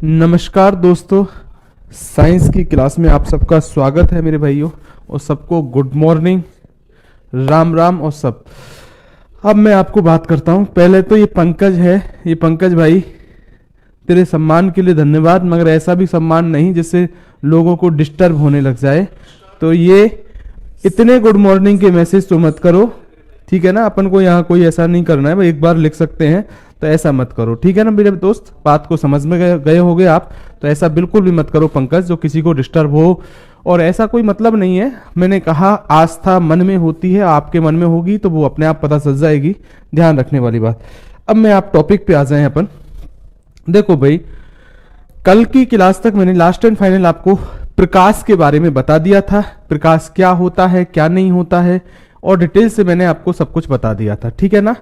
नमस्कार दोस्तों, साइंस की क्लास में आप सबका स्वागत है मेरे भाइयों, और सबको गुड मॉर्निंग, राम राम और सब। अब मैं आपको बात करता हूँ। पहले तो ये पंकज है, ये पंकज भाई तेरे सम्मान के लिए धन्यवाद, मगर ऐसा भी सम्मान नहीं जिससे लोगों को डिस्टर्ब होने लग जाए। तो ये इतने गुड मॉर्निंग के मैसेज तो मत करो, ठीक है ना। अपन को यहाँ कोई ऐसा नहीं करना है, भाई एक बार लिख सकते हैं तो ऐसा मत करो, ठीक है ना मेरे दोस्त। बात को समझ में गए होगे आप, तो ऐसा बिल्कुल भी मत करो पंकज जो किसी को डिस्टर्ब हो, और ऐसा कोई मतलब नहीं है। मैंने कहा आस्था मन में होती है, आपके मन में होगी तो वो अपने आप पता चल जाएगी, ध्यान रखने वाली बात। अब मैं आप टॉपिक पे आ जाए अपन। देखो भाई, कल की क्लास तक मैंने लास्ट एंड फाइनल आपको प्रकाश के बारे में बता दिया था, प्रकाश क्या होता है क्या नहीं होता है, और डिटेल से मैंने आपको सब कुछ बता दिया था, ठीक है ना।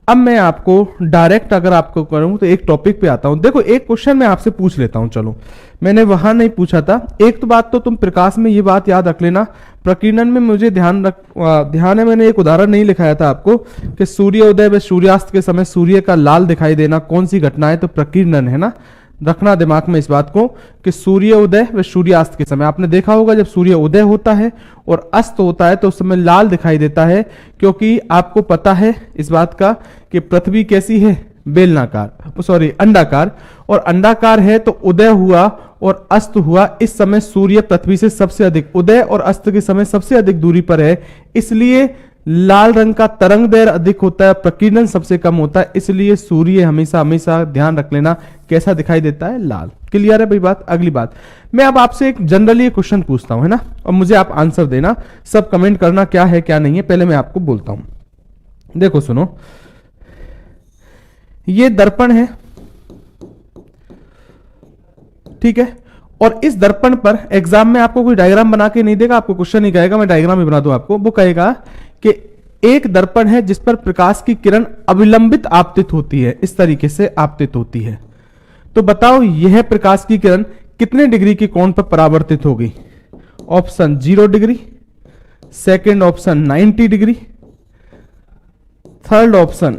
अब मैं आपको डायरेक्ट अगर आपको करूं तो एक टॉपिक पे आता हूं। देखो एक क्वेश्चन मैं आपसे पूछ लेता हूं, चलो मैंने वहां नहीं पूछा था। एक तो बात तो तुम प्रकाश में ये बात याद रख लेना, प्रकीर्णन में मुझे ध्यान है, मैंने एक उदाहरण नहीं लिखाया था आपको कि सूर्योदय व सूर्यास्त के समय सूर्य का लाल दिखाई देना कौन सी घटना है, तो प्रकीर्णन है ना। रखना दिमाग में इस बात को कि सूर्योदय व सूर्यास्त के समय आपने देखा होगा जब सूर्य उदय होता है और अस्त होता है तो उस समय लाल दिखाई देता है, क्योंकि आपको पता है इस बात का कि पृथ्वी कैसी है, बेलनाकार, सॉरी अंडाकार, और अंडाकार है तो उदय हुआ और अस्त हुआ। इस समय सूर्य पृथ्वी से सबसे अधिक, उदय और अस्त के समय सबसे अधिक दूरी पर है, इसलिए लाल रंग का तरंग दैर्घ्य अधिक होता है, प्रकीर्णन सबसे कम होता है, इसलिए सूर्य हमेशा हमेशा ध्यान रख लेना कैसा दिखाई देता है, लाल। क्लियर है भाई बात। अगली बात, मैं अब आपसे एक जनरली क्वेश्चन पूछता हूं, है ना, और मुझे आप आंसर देना, सब कमेंट करना क्या है क्या नहीं है। पहले मैं आपको बोलता हूं, देखो सुनो, ये दर्पण है, ठीक है, और इस दर्पण पर एग्जाम में आपको कोई डायग्राम बना के नहीं देगा, आपको क्वेश्चन नहीं कहेगा मैं डायग्राम ही बना दूं आपको, वो कहेगा कि एक दर्पण है जिस पर प्रकाश की किरण अविलंबित आपतित होती है, इस तरीके से आपतित होती है। तो बताओ यह प्रकाश की किरण कितने डिग्री के कोण पर परावर्तित होगी। Option 0 degree, second option 90 degree, third option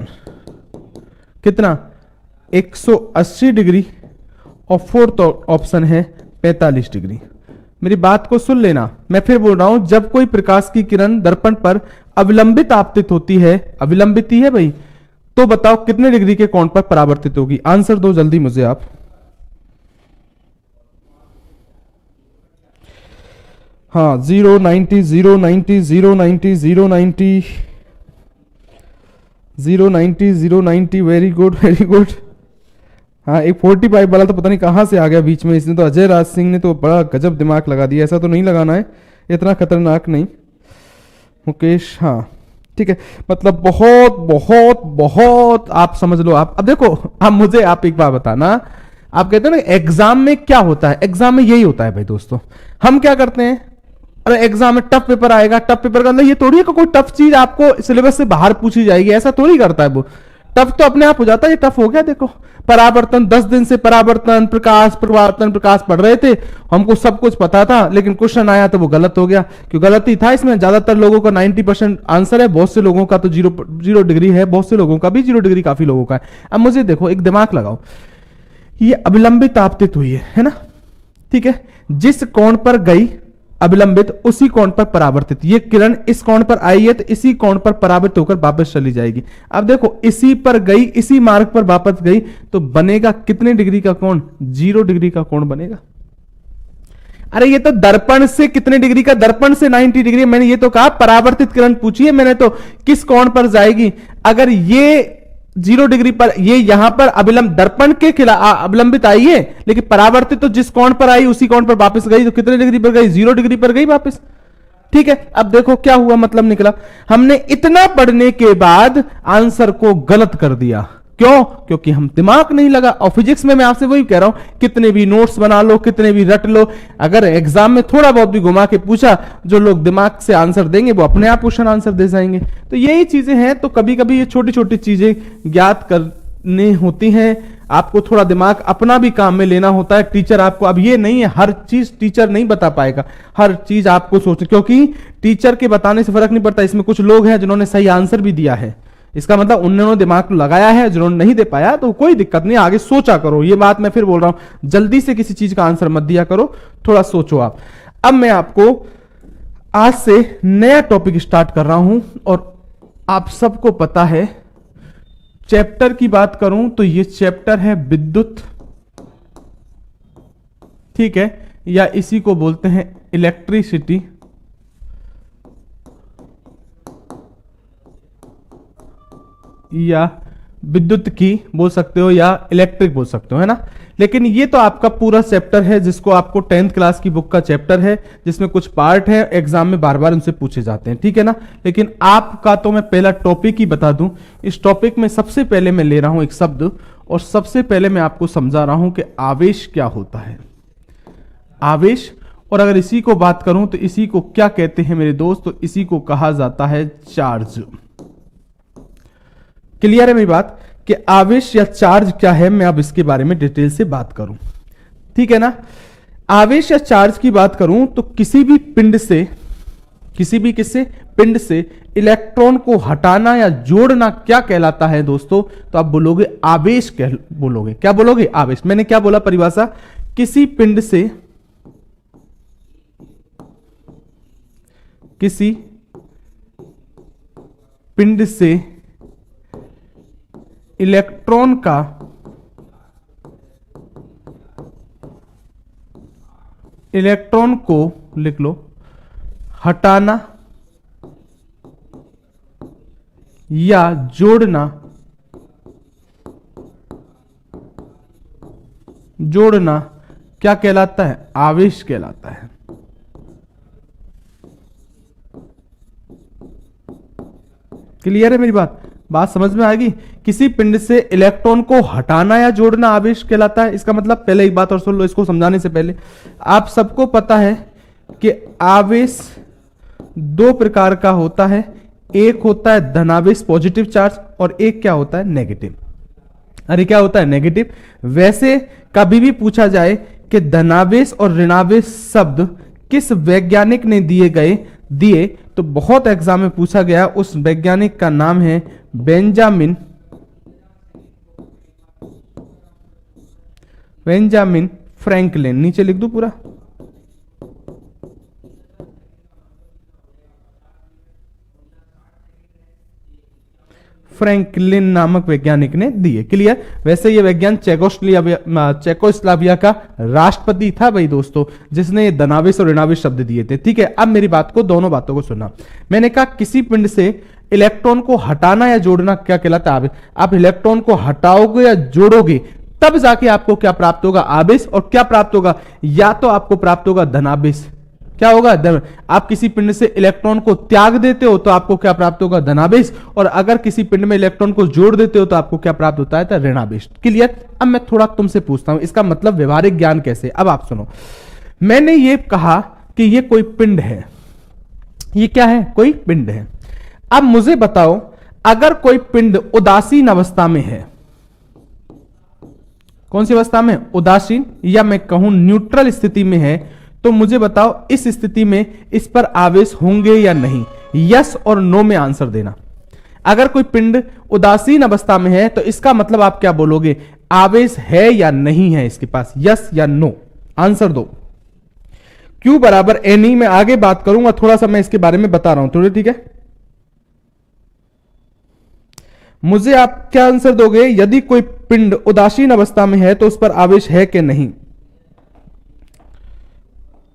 कितना 180 डिग्री, और फोर्थ ऑप्शन है 45 डिग्री। मेरी बात को सुन लेना, मैं फिर बोल रहा हूं, जब कोई प्रकाश की किरण दर्पण पर अविलंबित आपतित होती है, अविलंबित ही है भाई, तो बताओ कितने डिग्री के कोण पर परावर्तित होगी। आंसर दो जल्दी मुझे आप। हाँ 0 90 0 90 0 90 0 90 0 90 0 90, वेरी गुड वेरी गुड। हाँ एक 45 वाला तो पता नहीं कहां से आ गया बीच में, इसने तो अजय राज सिंह ने तो बड़ा गजब दिमाग लगा दिया, ऐसा तो नहीं लगाना है, इतना खतरनाक नहीं मुकेश। हाँ ठीक है, मतलब बहुत बहुत बहुत आप समझ लो आप। अब देखो, अब मुझे आप एक बात बताना, आप कहते हो ना एग्जाम में क्या होता है, एग्जाम में यही होता है भाई दोस्तों। हम क्या करते हैं, अरे एग्जाम में टफ पेपर आएगा, टफ पेपर का अंदर ये थोड़ी है कि कोई टफ चीज आपको सिलेबस से बाहर पूछी जाएगी, ऐसा थोड़ी करता है वो। टफ तो अपने आप हो जाता है, ये टफ हो गया। देखो परावर्तन, 10 दिन से परावर्तन प्रकाश पढ़ रहे थे, हमको सब कुछ पता था, लेकिन क्वेश्चन आया तो वो गलत हो गया। क्यों गलत ही था, इसमें ज्यादातर लोगों का 90% आंसर है, बहुत से लोगों का तो 0 डिग्री है, बहुत से लोगों का भी 0 डिग्री काफी लोगों का है। अब मुझे देखो, एक दिमाग लगाओ, ये अविलंबित आपतित हुई है ना, ठीक है, जिस कोण पर गई अविलंबित उसी कोण पर परावर्तित, ये किरण इस कोण पर आई है तो इसी कोण पर परावर्तित होकर वापस चली जाएगी। अब देखो इसी पर गई, इसी मार्ग पर वापस गई, तो बनेगा कितने डिग्री का कोण, 0 डिग्री का कोण बनेगा। अरे ये तो दर्पण से कितने डिग्री का, दर्पण से 90 डिग्री। मैंने ये तो कहा परावर्तित किरण पूछी है मैंने, तो किस कोण पर जाएगी। अगर ये 0 डिग्री पर, ये यहां पर अविलंब दर्पण के खिलाफ अविलंबित आई है, लेकिन परावर्तित तो जिस कोण पर आई उसी कोण पर वापस गई, तो कितने डिग्री पर गई, 0 डिग्री पर गई वापस। ठीक है, अब देखो क्या हुआ, मतलब निकला हमने इतना पढ़ने के बाद आंसर को गलत कर दिया। क्यों? क्योंकि हम दिमाग नहीं लगा। और फिजिक्स में मैं आपसे वही कह रहा हूं, कितने भी नोट्स बना लो, कितने भी रट लो, अगर एग्जाम में थोड़ा बहुत भी घुमा के पूछा, जो लोग दिमाग से आंसर देंगे वो अपने आप क्वेश्चन आंसर दे जाएंगे। तो यही चीजें हैं। तो कभी कभी ये छोटी छोटी चीजें ज्ञात करनी होती हैं, आपको थोड़ा दिमाग अपना भी काम में लेना होता है। टीचर आपको, अब ये नहीं है हर चीज टीचर नहीं बता पाएगा, हर चीज आपको सोच, क्योंकि टीचर के बताने से फर्क नहीं पड़ता। इसमें कुछ लोग हैं जिन्होंने सही आंसर भी दिया है, इसका मतलब उन्होंने दिमाग लगाया है, जिन्होंने नहीं दे पाया तो कोई दिक्कत नहीं, आगे सोचा करो। ये बात मैं फिर बोल रहा हूं, जल्दी से किसी चीज का आंसर मत दिया करो, थोड़ा सोचो आप। अब मैं आपको आज से नया टॉपिक स्टार्ट कर रहा हूं, और आप सबको पता है, चैप्टर की बात करूं तो ये चैप्टर है विद्युत, ठीक है, या इसी को बोलते हैं इलेक्ट्रिसिटी, या विद्युत की बोल सकते हो, या इलेक्ट्रिक बोल सकते हो, है ना। लेकिन ये तो आपका पूरा चैप्टर है, जिसको आपको 10th क्लास की बुक का चैप्टर है, जिसमें कुछ पार्ट है, एग्जाम में बार बार उनसे पूछे जाते हैं, ठीक है ना। लेकिन आपका तो मैं पहला टॉपिक ही बता दूं। इस टॉपिक में सबसे पहले मैं ले रहा हूं एक शब्द, और सबसे पहले मैं आपको समझा रहा हूं कि आवेश क्या होता है। आवेश, और अगर इसी को बात करूं तो इसी को क्या कहते हैं मेरे दोस्त, तो इसी को कहा जाता है चार्ज। क्लियर है मेरी बात कि आवेश या चार्ज क्या है, मैं अब इसके बारे में डिटेल से बात करूं, ठीक है ना। आवेश या चार्ज की बात करूं तो किसी भी पिंड से, किसी भी किससे, पिंड से इलेक्ट्रॉन को हटाना या जोड़ना क्या कहलाता है दोस्तों, तो आप बोलोगे आवेश, बोलोगे क्या, बोलोगे आवेश। मैंने क्या बोला परिभाषा, किसी पिंड से, किसी पिंड से इलेक्ट्रॉन का इलेक्ट्रॉन को लिख लो, हटाना या जोड़ना, जोड़ना क्या कहलाता है, आवेश कहलाता है। क्लियर है मेरी बात, बात समझ में आएगी। किसी पिंड से इलेक्ट्रॉन को हटाना या जोड़ना आवेश कहलाता है। इसका मतलब, पहले एक बात और सुन लो, इसको समझाने से पहले, आप सबको पता है कि आवेश दो प्रकार का होता है, एक होता है धनावेश पॉजिटिव चार्ज, और एक क्या होता है, नेगेटिव। अरे क्या होता है, नेगेटिव। वैसे कभी भी पूछा जाए कि धनावेश और ऋणावेश शब्द किस वैज्ञानिक ने दिए तो बहुत एग्जाम में पूछा गया, उस वैज्ञानिक का नाम है बेंजामिन फ्रैंकलिन। नीचे लिख दूं पूरा, फ्रैंकलिन नामक वैज्ञानिक ने दिए। क्लियर। वैसे ये वैज्ञान चेकोस्लोवाकिया का राष्ट्रपति था भाई दोस्तों, जिसने ये धनावेश और ऋणावेश शब्द दिए थे, ठीक है। अब मेरी बात को, दोनों बातों को सुनना। मैंने कहा किसी पिंड से इलेक्ट्रॉन को हटाना या जोड़ना क्या कहलाता है, आवेश। आप इलेक्ट्रॉन को हटाओगे या जोड़ोगे तब जाके आपको क्या प्राप्त होगा, आवेश। और क्या प्राप्त होगा, या तो आपको प्राप्त होगा धनावेश, क्या होगा, आप किसी पिंड से इलेक्ट्रॉन को त्याग देते हो तो आपको क्या प्राप्त होगा, धनावेश। और अगर किसी पिंड में इलेक्ट्रॉन को जोड़ देते हो तो आपको क्या प्राप्त होता है, तो ऋणावेश। क्लियर। अब मैं थोड़ा तुमसे पूछता हूं, इसका मतलब व्यवहारिक ज्ञान कैसे। अब आप सुनो, मैंने ये कहा कि ये कोई पिंड है, ये क्या है, कोई पिंड है। अब मुझे बताओ, अगर कोई पिंड उदासीन अवस्था में है, कौन सी अवस्था में, उदासीन, या मैं कहूं न्यूट्रल स्थिति में है, तो मुझे बताओ इस स्थिति में इस पर आवेश होंगे या नहीं। यस और नो में आंसर देना। अगर कोई पिंड उदासीन अवस्था में है तो इसका मतलब आप क्या बोलोगे, आवेश है या नहीं है इसके पास, यस या नो, आंसर दो। Q बराबर NE में आगे बात करूंगा, थोड़ा सा मैं इसके बारे में बता रहा हूं थोड़े, ठीक है। मुझे आप क्या आंसर दोगे, यदि कोई पिंड उदासीन अवस्था में है तो उस पर आवेश है कि नहीं।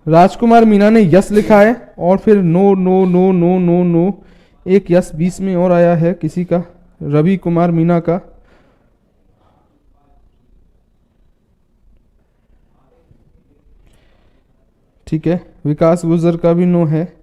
राजकुमार मीना ने यस लिखा है, और फिर no no no no no no, एक यस बीच में और आया है किसी का, रवि कुमार मीना का। ठीक है, विकास गुजर का भी नो है।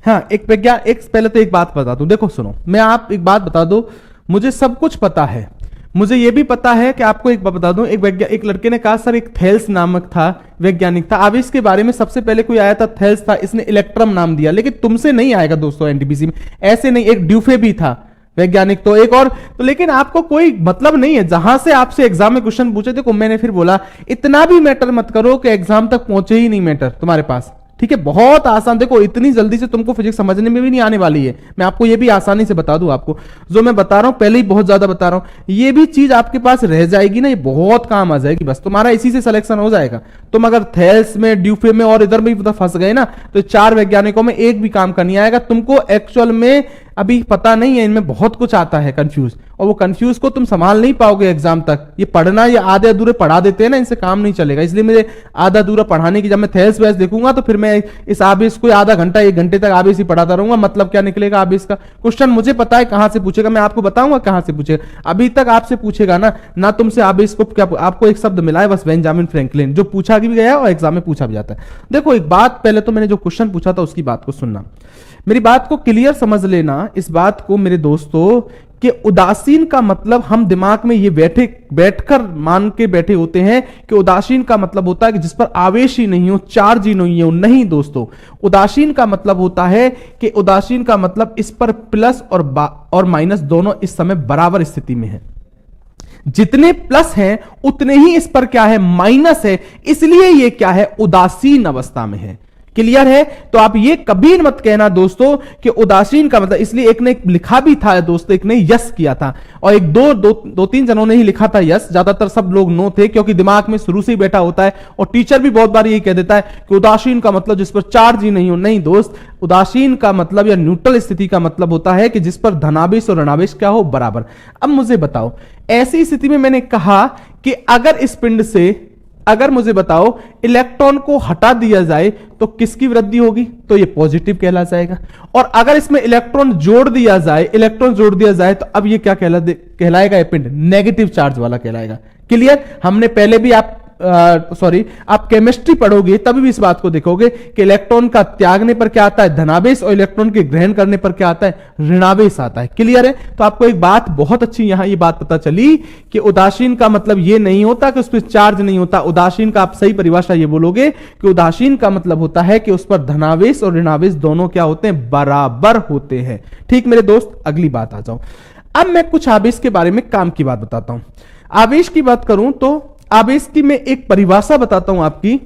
हाँ, पहले तो एक बात बता दूं, देखो सुनो, मैं आप एक बात बता दो, मुझे सब कुछ पता है। मुझे यह भी पता है कि आपको एक बात बता दूं, एक लड़के ने कहा सर एक थेल्स नामक था, वैज्ञानिक था, आवेश के बारे में सबसे पहले कोई आया था, थेल्स था, इसने इलेक्ट्रम नाम दिया। लेकिन तुमसे नहीं आएगा दोस्तों एनटीपीसी में, ऐसे नहीं। एक ड्यूफे भी था, वैज्ञानिक तो एक और तो, लेकिन आपको कोई मतलब नहीं है जहां से आपसे एग्जाम में क्वेश्चन पूछे। देखो मैंने फिर बोला इतना भी मैटर मत करो कि एग्जाम तक पहुंचे ही नहीं मैटर तुम्हारे पास, ठीक है। बहुत आसान, देखो इतनी जल्दी से तुमको फिजिक्स समझने में भी नहीं आने वाली है, मैं आपको ये भी आसानी से बता दूं। आपको जो मैं बता रहा हूं पहले ही बहुत ज्यादा बता रहा हूं, ये भी चीज आपके पास रह जाएगी ना, ये बहुत काम आ जाएगी, बस तुम्हारा इसी से सिलेक्शन हो जाएगा। तुम अगर थेल्स में, ड्यूफे में और इधर में भी फंस गए ना, तो 4 वैज्ञानिकों में एक भी काम करनी आएगा तुमको। एक्चुअल में अभी पता नहीं है, इनमें बहुत कुछ आता है कंफ्यूज, और वो कंफ्यूज को तुम संभाल नहीं पाओगे एग्जाम तक। ये पढ़ना, ये आधे अधूरे पढ़ा देते हैं ना, इनसे काम नहीं चलेगा। इसलिए मुझे आधा अधूरा पढ़ाने की, जब मैं थेल्स वेल्स देखूंगा तो फिर मैं इस आवेश को आधा घंटा 1 घंटे तक आवेश ही पढ़ाता रहूंगा। मतलब क्या निकलेगा आवेश का? क्वेश्चन मुझे पता है कहां से पूछेगा, मैं आपको बताऊंगा कहां से पूछेगा। अभी तक आपसे पूछेगा ना तुमसे आवेश को क्या, आपको एक शब्द मिला है बस, बेंजामिन फ्रैंकलिन, जो पूछा भी गया और एग्जाम में पूछा भी जाता है। देखो एक बात, पहले तो मैंने जो क्वेश्चन पूछा था उसकी बात को सुनना, मेरी बात को क्लियर समझ लेना। इस बात को मेरे दोस्तों कि उदासीन का मतलब, हम दिमाग में ये बैठकर मान के बैठे होते हैं कि उदासीन का मतलब होता है कि जिस पर आवेश ही नहीं हो, चार्ज ही नहीं हो। नहीं दोस्तों, उदासीन का मतलब होता है कि उदासीन का मतलब इस पर प्लस और माइनस दोनों इस समय बराबर स्थिति में है। जितने प्लस हैं उतने ही इस पर क्या है, माइनस है, इसलिए ये क्या है, उदासीन अवस्था में है। क्लियर है? तो आप ये कभी मत कहना दोस्तों कि उदासीन का मतलब, इसलिए एक ने लिखा भी था दोस्तों, एक ने यस किया था, और एक दो तीन जनों ने ही लिखा था यस, ज्यादातर सब लोग नो थे, क्योंकि दिमाग में शुरू से ही बैठा होता है। और टीचर भी बहुत बार यही कह देता है कि उदासीन का मतलब जिस पर चार्ज ही नहीं हो। नहीं दोस्त, उदासीन का मतलब या न्यूट्रल स्थिति का मतलब होता है कि जिस पर धनावेश और ऋणावेश क्या हो, बराबर। अब मुझे बताओ, ऐसी स्थिति में मैंने कहा कि अगर इस पिंड से, अगर मुझे बताओ इलेक्ट्रॉन को हटा दिया जाए तो किसकी वृद्धि होगी, तो ये पॉजिटिव कहला जाएगा। और अगर इसमें इलेक्ट्रॉन जोड़ दिया जाए तो अब ये क्या कहलाएगा, ये पिंड नेगेटिव चार्ज वाला कहलाएगा। क्लियर? हमने पहले भी आप केमिस्ट्री पढ़ोगे तभी भी इस बात को देखोगे कि इलेक्ट्रॉन का त्यागने पर क्या आता है, धनावेश, और इलेक्ट्रॉन के ग्रहण करने पर क्या आता है, ऋणावेश आता है। क्लियर है? तो आपको एक बात बहुत अच्छी यहां ये बात पता चली कि उदासीन का मतलब ये नहीं होता कि उस पर चार्ज नहीं होता। उदासीन का आप सही परिभाषा ये बोलोगे कि उदासीन का मतलब होता है कि उस पर धनावेश और ऋणावेश दोनों क्या होते हैं, बराबर होते हैं। ठीक मेरे दोस्त, अगली बात आ जाओ। अब मैं कुछ आवेश के बारे में काम की बात बताता हूं। आवेश की बात करूं तो आवेश की मैं एक परिभाषा बताता हूं आपकी,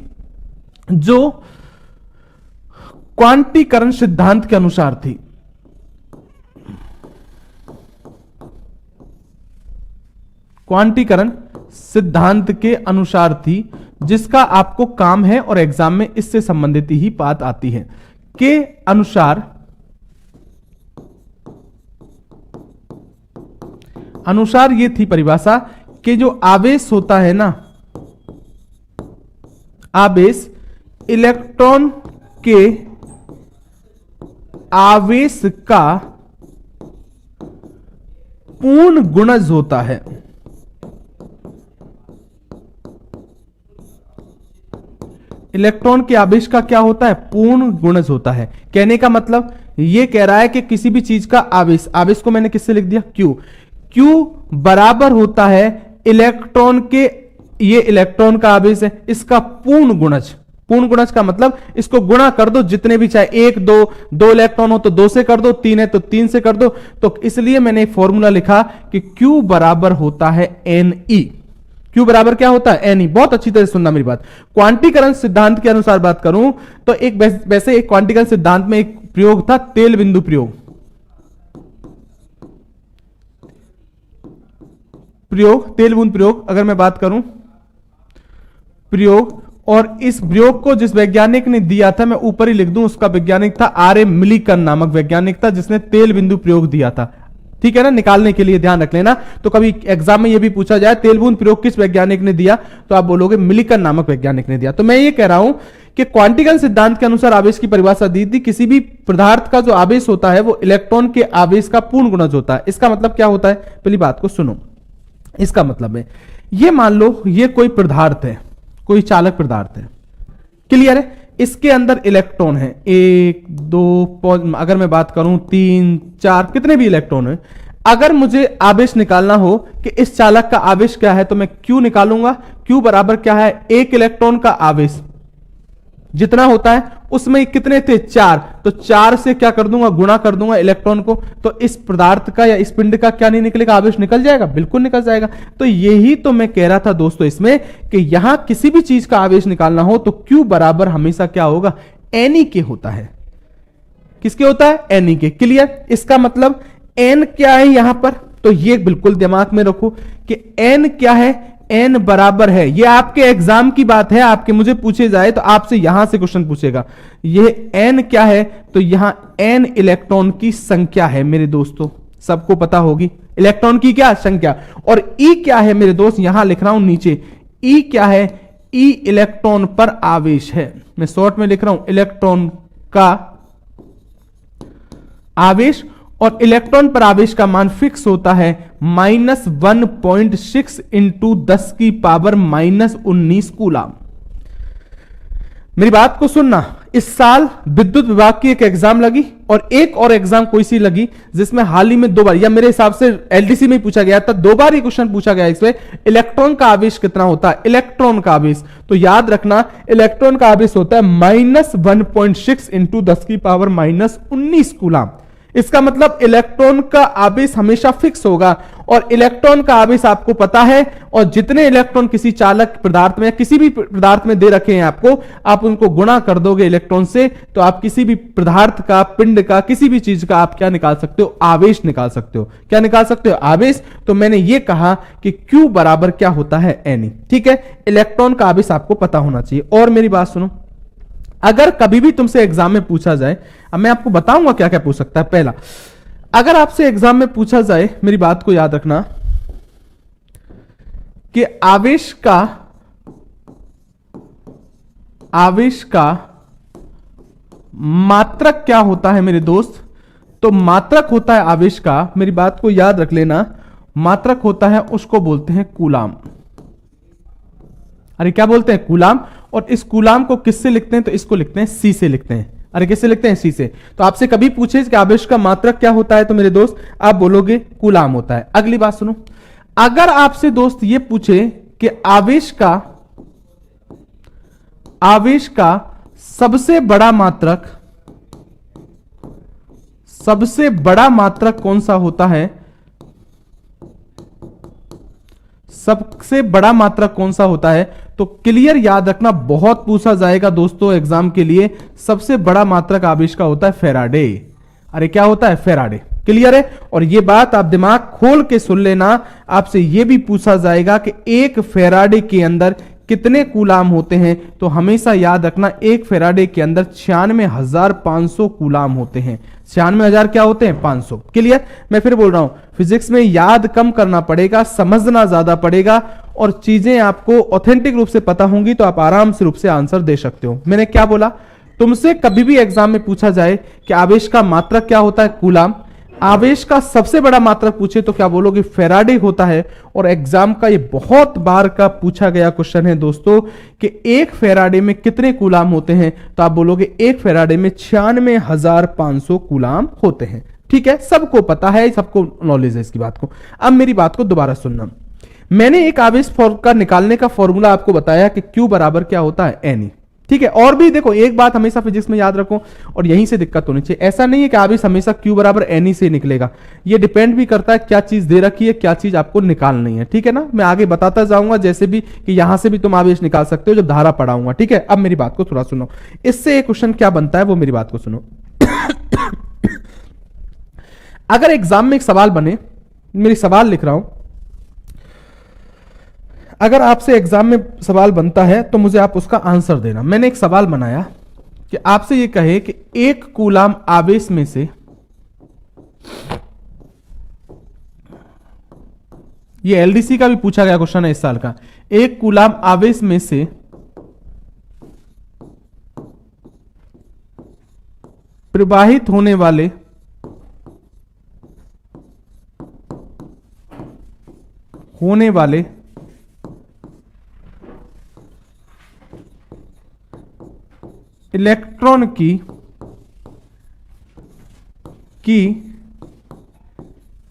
जो क्वांटीकरण सिद्धांत के अनुसार थी। क्वांटीकरण सिद्धांत के अनुसार थी, जिसका आपको काम है और एग्जाम में इससे संबंधित ही बात आती है। के अनुसार ये थी परिभाषा कि जो आवेश होता है ना, आवेश इलेक्ट्रॉन के आवेश का पूर्ण गुणज होता है। इलेक्ट्रॉन के आवेश का क्या होता है, पूर्ण गुणज होता है। कहने का मतलब यह कह रहा है कि किसी भी चीज का आवेश को मैंने किससे लिख दिया, Q बराबर होता है इलेक्ट्रॉन के, ये इलेक्ट्रॉन का आवेश है, इसका पूर्ण गुणज। पूर्ण गुणज का मतलब इसको गुणा कर दो, जितने भी चाहे 1 2 इलेक्ट्रॉन हो तो 2 से कर दो, 3 है तो 3 से कर दो। तो इसलिए मैंने फॉर्मूला लिखा कि Q बराबर होता है Ne। Q बराबर क्या होता है, Ne। बहुत अच्छी तरह सुनना मेरी बात। क्वांटीकरण सिद्धांत के अनुसार बात करूं तो वैसे एक क्वांटीकरण सिद्धांत में एक प्रयोग था, तेल बिंदु प्रयोग। तेल बूंद प्रयोग अगर मैं बात करूं, प्रयोग, और इस प्रयोग को जिस वैज्ञानिक ने दिया था, मैं ऊपर ही लिख दूं, उसका वैज्ञानिक था R.A. मिलिकन नामक वैज्ञानिक था, जिसने तेल बिंदु प्रयोग दिया था। ठीक है ना, निकालने के लिए ध्यान रख लेना। तो कभी एग्जाम में यह भी पूछा जाए तेल बूंद प्रयोग किस वैज्ञानिक ने दिया, तो आप बोलोगे मिलिकन नामक वैज्ञानिक ने दिया। तो मैं ये कह रहा हूं कि क्वांटीकरण सिद्धांत के अनुसार आवेश की परिभाषा दी थी, किसी भी पदार्थ का जो आवेश होता है वो इलेक्ट्रॉन के आवेश का पूर्ण गुणज होता है। इसका मतलब क्या होता है, पहली बात को सुनो। इसका मतलब है, ये मान लो ये कोई पदार्थ है, कोई चालक पदार्थ है। क्लियर है? इसके अंदर इलेक्ट्रॉन है 1 2, अगर मैं बात करूं 3 4, कितने भी इलेक्ट्रॉन है। अगर मुझे आवेश निकालना हो कि इस चालक का आवेश क्या है, तो मैं Q निकालूंगा। Q बराबर क्या है, 1 इलेक्ट्रॉन का आवेश। जितना होता है उसमें कितने थे 4, तो 4 से क्या कर दूंगा, गुणा कर दूंगा इलेक्ट्रॉन को, तो इस पदार्थ का या इस पिंड का क्या नहीं निकलेगा, आवेश निकल जाएगा, बिल्कुल निकल जाएगा। तो यही तो मैं कह रहा था दोस्तों इसमें कि यहां किसी भी चीज का आवेश निकालना हो तो Q बराबर हमेशा क्या होगा, Ne के होता है। किसके होता है, Ne के। क्लियर, इसका मतलब N क्या है यहां पर, तो ये बिल्कुल दिमाग में रखो कि N क्या है, N बराबर है, ये आपके एग्जाम की बात है, आपके मुझे पूछे जाए तो आपसे यहां से क्वेश्चन पूछेगा, ये N क्या है, तो यहां N इलेक्ट्रॉन की संख्या है मेरे दोस्तों, सबको पता होगी इलेक्ट्रॉन की क्या संख्या। और E क्या है मेरे दोस्त, यहां लिख रहा हूं नीचे, E क्या है, E इलेक्ट्रॉन पर आवेश है, मैं शॉर्ट में लिख रहा हूं इलेक्ट्रॉन का आवेश, और इलेक्ट्रॉन पर आवेश का मान फिक्स होता है -1.6 इंटू 10 की पावर -19 कूलाम। मेरी बात को सुनना, इस साल विद्युत विभाग की एक एग्जाम लगी और एक और एग्जाम कोई सी लगी जिसमें हाल ही में 2 बार, या मेरे हिसाब से एलडीसी में पूछा गया था, 2 बार ये क्वेश्चन पूछा गया इसमें, इलेक्ट्रॉन का आवेश कितना होता है, इलेक्ट्रॉन का आवेश, तो याद रखना इलेक्ट्रॉन का आवेश होता है -1.6 इंटू 10 की पावर -19 कूलाम। इसका मतलब इलेक्ट्रॉन का आवेश हमेशा फिक्स होगा, और इलेक्ट्रॉन का आवेश आपको पता है, और जितने इलेक्ट्रॉन किसी चालक पदार्थ में या किसी भी पदार्थ में दे रखे हैं आपको, आप उनको गुणा कर दोगे इलेक्ट्रॉन से, तो आप किसी भी पदार्थ का, पिंड का, किसी भी चीज का आप क्या निकाल सकते हो, आवेश निकाल सकते हो। क्या निकाल सकते हो, आवेश। तो मैंने ये कहा कि Q बराबर क्या होता है, Ne। ठीक है, इलेक्ट्रॉन का आवेश आपको पता होना चाहिए। और मेरी बात सुनो, अगर कभी भी तुमसे एग्जाम में पूछा जाए, अब मैं आपको बताऊंगा क्या क्या पूछ सकता है। पहला, अगर आपसे एग्जाम में पूछा जाए, मेरी बात को याद रखना, कि आवेश का मात्रक क्या होता है मेरे दोस्त, तो मात्रक होता है आवेश का, मेरी बात को याद रख लेना, मात्रक होता है, उसको बोलते हैं कूलाम। अरे क्या बोलते हैं, कूलाम। और इस कूलाम को किससे लिखते हैं, तो इसको लिखते हैं C से लिखते हैं। अरे किससे लिखते हैं, C से। तो आपसे कभी पूछे कि आवेश का मात्रक क्या होता है, तो मेरे दोस्त आप बोलोगे कूलाम होता है। अगली बात सुनो, अगर आपसे दोस्त ये पूछे कि आवेश का सबसे बड़ा मात्रक कौन सा होता है, सबसे बड़ा मात्रक कौन सा होता है, तो क्लियर याद रखना, बहुत पूछा जाएगा दोस्तों एग्जाम के लिए, सबसे बड़ा मात्रक आवेश का होता है फैराडे। अरे क्या होता है, फैराडे। क्लियर है। और ये बात आप दिमाग खोल के सुन लेना, आपसे ये भी पूछा जाएगा कि एक फैराडे के अंदर कितने कूलाम होते हैं, तो हमेशा याद रखना एक फैराडे के अंदर 96,500 कूलाम होते हैं। 96,000 क्या होते हैं, 500। क्लियर। मैं फिर बोल रहा हूं, फिजिक्स में याद कम करना पड़ेगा, समझना ज्यादा पड़ेगा, और चीजें आपको ऑथेंटिक रूप से पता होंगी तो आप आराम से रूप से आंसर दे सकते हो। मैंने क्या बोला, तुमसे कभी भी एग्जाम में पूछा जाए कि आवेश का मात्रक क्या होता है, कूलाम, आवेश का सबसे बड़ा मात्रक पूछे तो क्या बोलोगे, फैराडे होता है। और एग्जाम का ये बहुत बार का पूछा गया क्वेश्चन है दोस्तों कि एक फैराडे में कितने कूलाम होते हैं, तो आप बोलोगे एक फैराडे में 96,500 कूलाम होते हैं। ठीक है, सबको पता है, सबको नॉलेज है इसकी बात को। अब मेरी बात को दोबारा सुनना, मैंने एक आवेश का निकालने का फॉर्मूला आपको बताया कि Q बराबर क्या होता है, Ne। ठीक है। और भी देखो, एक बात हमेशा फिजिक्स में याद रखो, और यहीं से दिक्कत होनी चाहिए, ऐसा नहीं है कि आवेश हमेशा Q बराबर Ne से निकलेगा, ये डिपेंड भी करता है क्या चीज दे रखी है, क्या चीज आपको निकालनी है। ठीक है ना, मैं आगे बताता जाऊंगा, जैसे भी कि यहां से भी तुम आवेश निकाल सकते हो जब धारा पढ़ाऊंगा। ठीक है, अब मेरी बात को थोड़ा सुनो, इससे एक क्वेश्चन क्या बनता है वो मेरी बात को सुनो। अगर एग्जाम में एक सवाल बने, मेरी सवाल लिख रहा हूं, अगर आपसे एग्जाम में सवाल बनता है तो मुझे आप उसका आंसर देना। मैंने एक सवाल बनाया कि आपसे ये कहे कि एक कूलाम आवेश में से, ये एलडीसी का भी पूछा गया क्वेश्चन है इस साल का, एक कूलाम आवेश में से प्रवाहित होने वाले इलेक्ट्रॉन की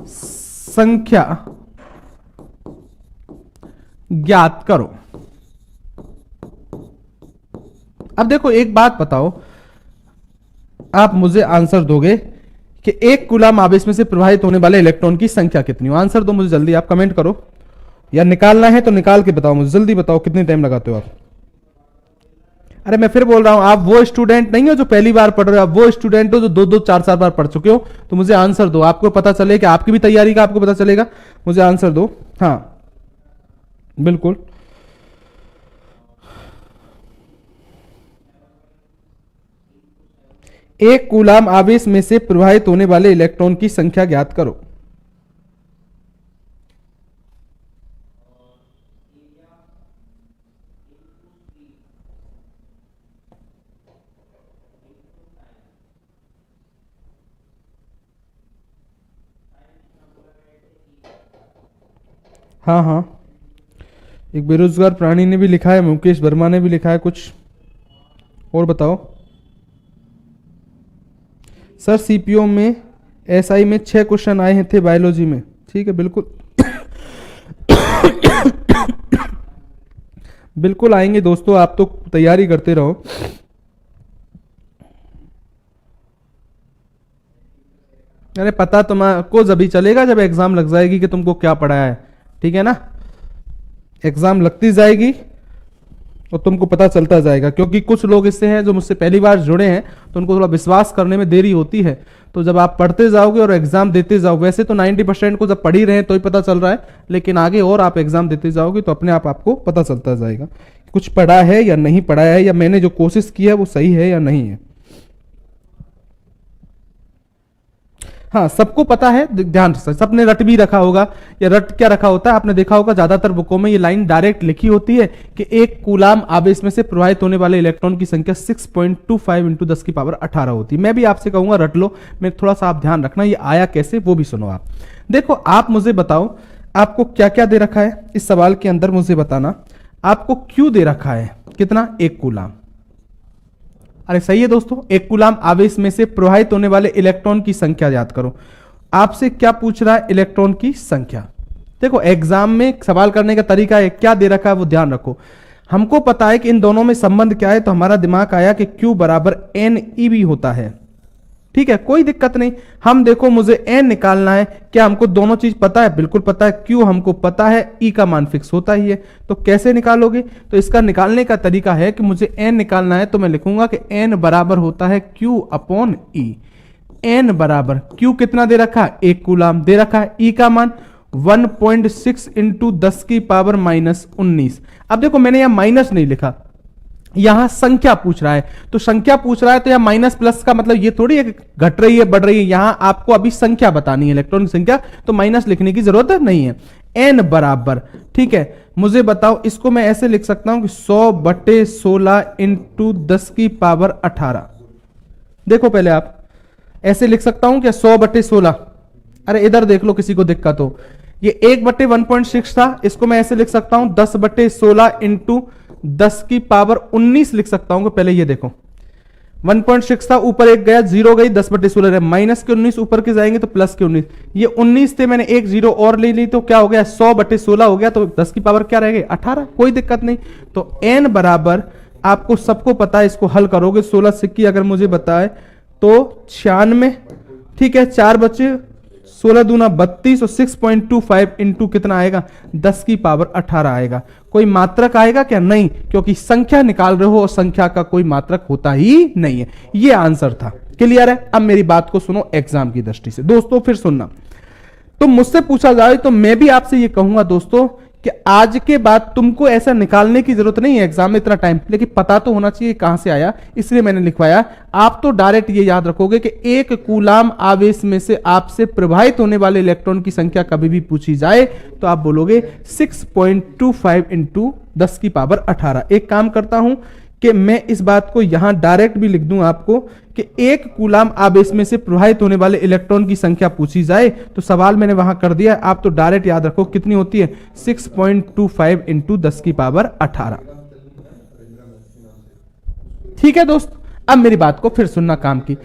संख्या ज्ञात करो। अब देखो एक बात बताओ, आप मुझे आंसर दोगे कि एक कूलाम आवेश में से प्रवाहित होने वाले इलेक्ट्रॉन की संख्या कितनी हो? आंसर दो मुझे जल्दी, आप कमेंट करो, या निकालना है तो निकाल के बताओ मुझे, जल्दी बताओ कितनी टाइम लगाते हो आप। अरे मैं फिर बोल रहा हूं, आप वो स्टूडेंट नहीं हो जो पहली बार पढ़ रहे हो, आप वो स्टूडेंट हो जो दो दो चार चार बार पढ़ चुके हो। तो मुझे आंसर दो, आपको पता चले कि आपकी भी तैयारी का आपको पता चलेगा। मुझे आंसर दो। हाँ बिल्कुल, एक कूलाम आवेश में से प्रवाहित होने वाले इलेक्ट्रॉन की संख्या ज्ञात करो। हाँ हाँ, एक बेरोजगार प्राणी ने भी लिखा है, मुकेश वर्मा ने भी लिखा है कुछ और बताओ। सर सीपीओ में एसआई में 6 क्वेश्चन आए हैं थे बायोलॉजी में। ठीक है बिल्कुल बिल्कुल आएंगे दोस्तों, आप तो तैयारी करते रहो। अरे पता तुमको जब ही चलेगा जब एग्जाम लग जाएगी कि तुमको क्या पढ़ाया है, ठीक है ना। एग्जाम लगती जाएगी और तुमको पता चलता जाएगा, क्योंकि कुछ लोग इससे हैं जो मुझसे पहली बार जुड़े हैं तो उनको थोड़ा विश्वास करने में देरी होती है। तो जब आप पढ़ते जाओगे और एग्जाम देते जाओ, वैसे तो 90% को जब पढ़ ही रहे हैं तो ही पता चल रहा है, लेकिन आगे और आप एग्जाम देते जाओगे तो अपने आप आपको पता चलता जाएगा कुछ पढ़ा है या नहीं पढ़ा है, या मैंने जो कोशिश की है वो सही है या नहीं है। हाँ सबको पता है, ध्यान से सबने रट भी रखा होगा, या रट क्या रखा होता है आपने देखा होगा, ज्यादातर बुकों में ये लाइन डायरेक्ट लिखी होती है कि एक कूलाम आवेश में से प्रवाहित होने वाले इलेक्ट्रॉन की संख्या 6.25 इंटू 10 की पावर 18 होती है। मैं भी आपसे कहूंगा रट लो, मैं थोड़ा सा आप ध्यान रखना, ये आया कैसे वो भी सुनो आप। देखो आप मुझे बताओ आपको क्या क्या दे रखा है इस सवाल के अंदर, मुझे बताना। आपको क्यों दे रखा है, कितना, 1 कूलाम। अरे सही है दोस्तों, 1 कूलाम आवेश में से प्रवाहित होने वाले इलेक्ट्रॉन की संख्या याद करो। आपसे क्या पूछ रहा है, इलेक्ट्रॉन की संख्या। देखो एग्जाम में सवाल करने का तरीका है, क्या दे रखा है वो ध्यान रखो। हमको पता है कि इन दोनों में संबंध क्या है, तो हमारा दिमाग आया कि Q बराबर NeV होता है। ठीक है कोई दिक्कत नहीं, हम देखो मुझे n निकालना है, क्या हमको दोनों चीज पता है, बिल्कुल पता है। Q हमको पता है, E का मान फिक्स होता ही है, तो कैसे निकालोगे, तो इसका निकालने का तरीका है कि मुझे n निकालना है तो मैं लिखूंगा कि n बराबर होता है Q अपॉन E। n बराबर Q कितना दे रखा है, 1 कूलाम दे रखा है, E का मान 1.6 इंटू 10 की पावर -19। अब देखो मैंने यहां माइनस नहीं लिखा, यहां संख्या पूछ रहा है, तो संख्या पूछ रहा है तो यहां माइनस प्लस का मतलब ये थोड़ी है कि घट रही है बढ़ रही है, यहां आपको अभी संख्या बतानी है, इलेक्ट्रॉन की संख्या, तो माइनस लिखने की जरूरत नहीं है। n बराबर, ठीक है मुझे बताओ, इसको मैं ऐसे लिख सकता हूं कि 100/16 इंटू 10 की पावर 18। देखो पहले आप ऐसे लिख सकता हूं क्या, 100/16। अरे इधर देख लो किसी को दिक्कत हो, ये 1/1.6 था, इसको मैं ऐसे लिख सकता हूं 10/16 इंटू 10 की पावर 19 लिख सकता हूं। पहले ये देखो 1.6 था, ऊपर एक गया, 0 गई, 10/16 माइनस के 19 ऊपर के जाएंगे तो प्लस के 19, ये 19 थे, मैंने एक 0 और ले ली तो क्या हो गया, 100/16 हो गया, तो 10 की पावर क्या रह गई, 18। कोई दिक्कत नहीं, तो n बराबर आपको सबको पता है, इसको हल करोगे 16 सिक्की अगर मुझे बताए तो 96। ठीक है 4 बचे, 16 दूना 32 और 6.25 इंटू कितना आएगा, 10 की पावर 18 आएगा। कोई मात्रक आएगा क्या, नहीं, क्योंकि संख्या निकाल रहे हो और संख्या का कोई मात्रक होता ही नहीं है। ये आंसर था, क्लियर है। अब मेरी बात को सुनो एग्जाम की दृष्टि से दोस्तों, फिर सुनना। तो मुझसे पूछा जाए तो मैं भी आपसे ये कहूंगा दोस्तों कि आज के बाद तुमको ऐसा निकालने की जरूरत नहीं है एग्जाम में इतना टाइम, लेकिन पता तो होना चाहिए कहां से आया, इसलिए मैंने लिखवाया। आप तो डायरेक्ट ये याद रखोगे कि 1 कूलाम आवेश में से आपसे प्रवाहित होने वाले इलेक्ट्रॉन की संख्या कभी भी पूछी जाए तो आप बोलोगे 6.25 इंटू 10 की पावर 18। एक काम करता हूं कि मैं इस बात को यहां डायरेक्ट भी लिख दूं आपको कि 1 कूलाम आवेश में से प्रवाहित होने वाले इलेक्ट्रॉन की संख्या पूछी जाए तो सवाल मैंने वहां कर दिया, आप तो डायरेक्ट याद रखो कितनी होती है, 6.25 इंटू 10 की पावर 18। ठीक है दोस्त, अब मेरी बात को फिर सुनना काम की।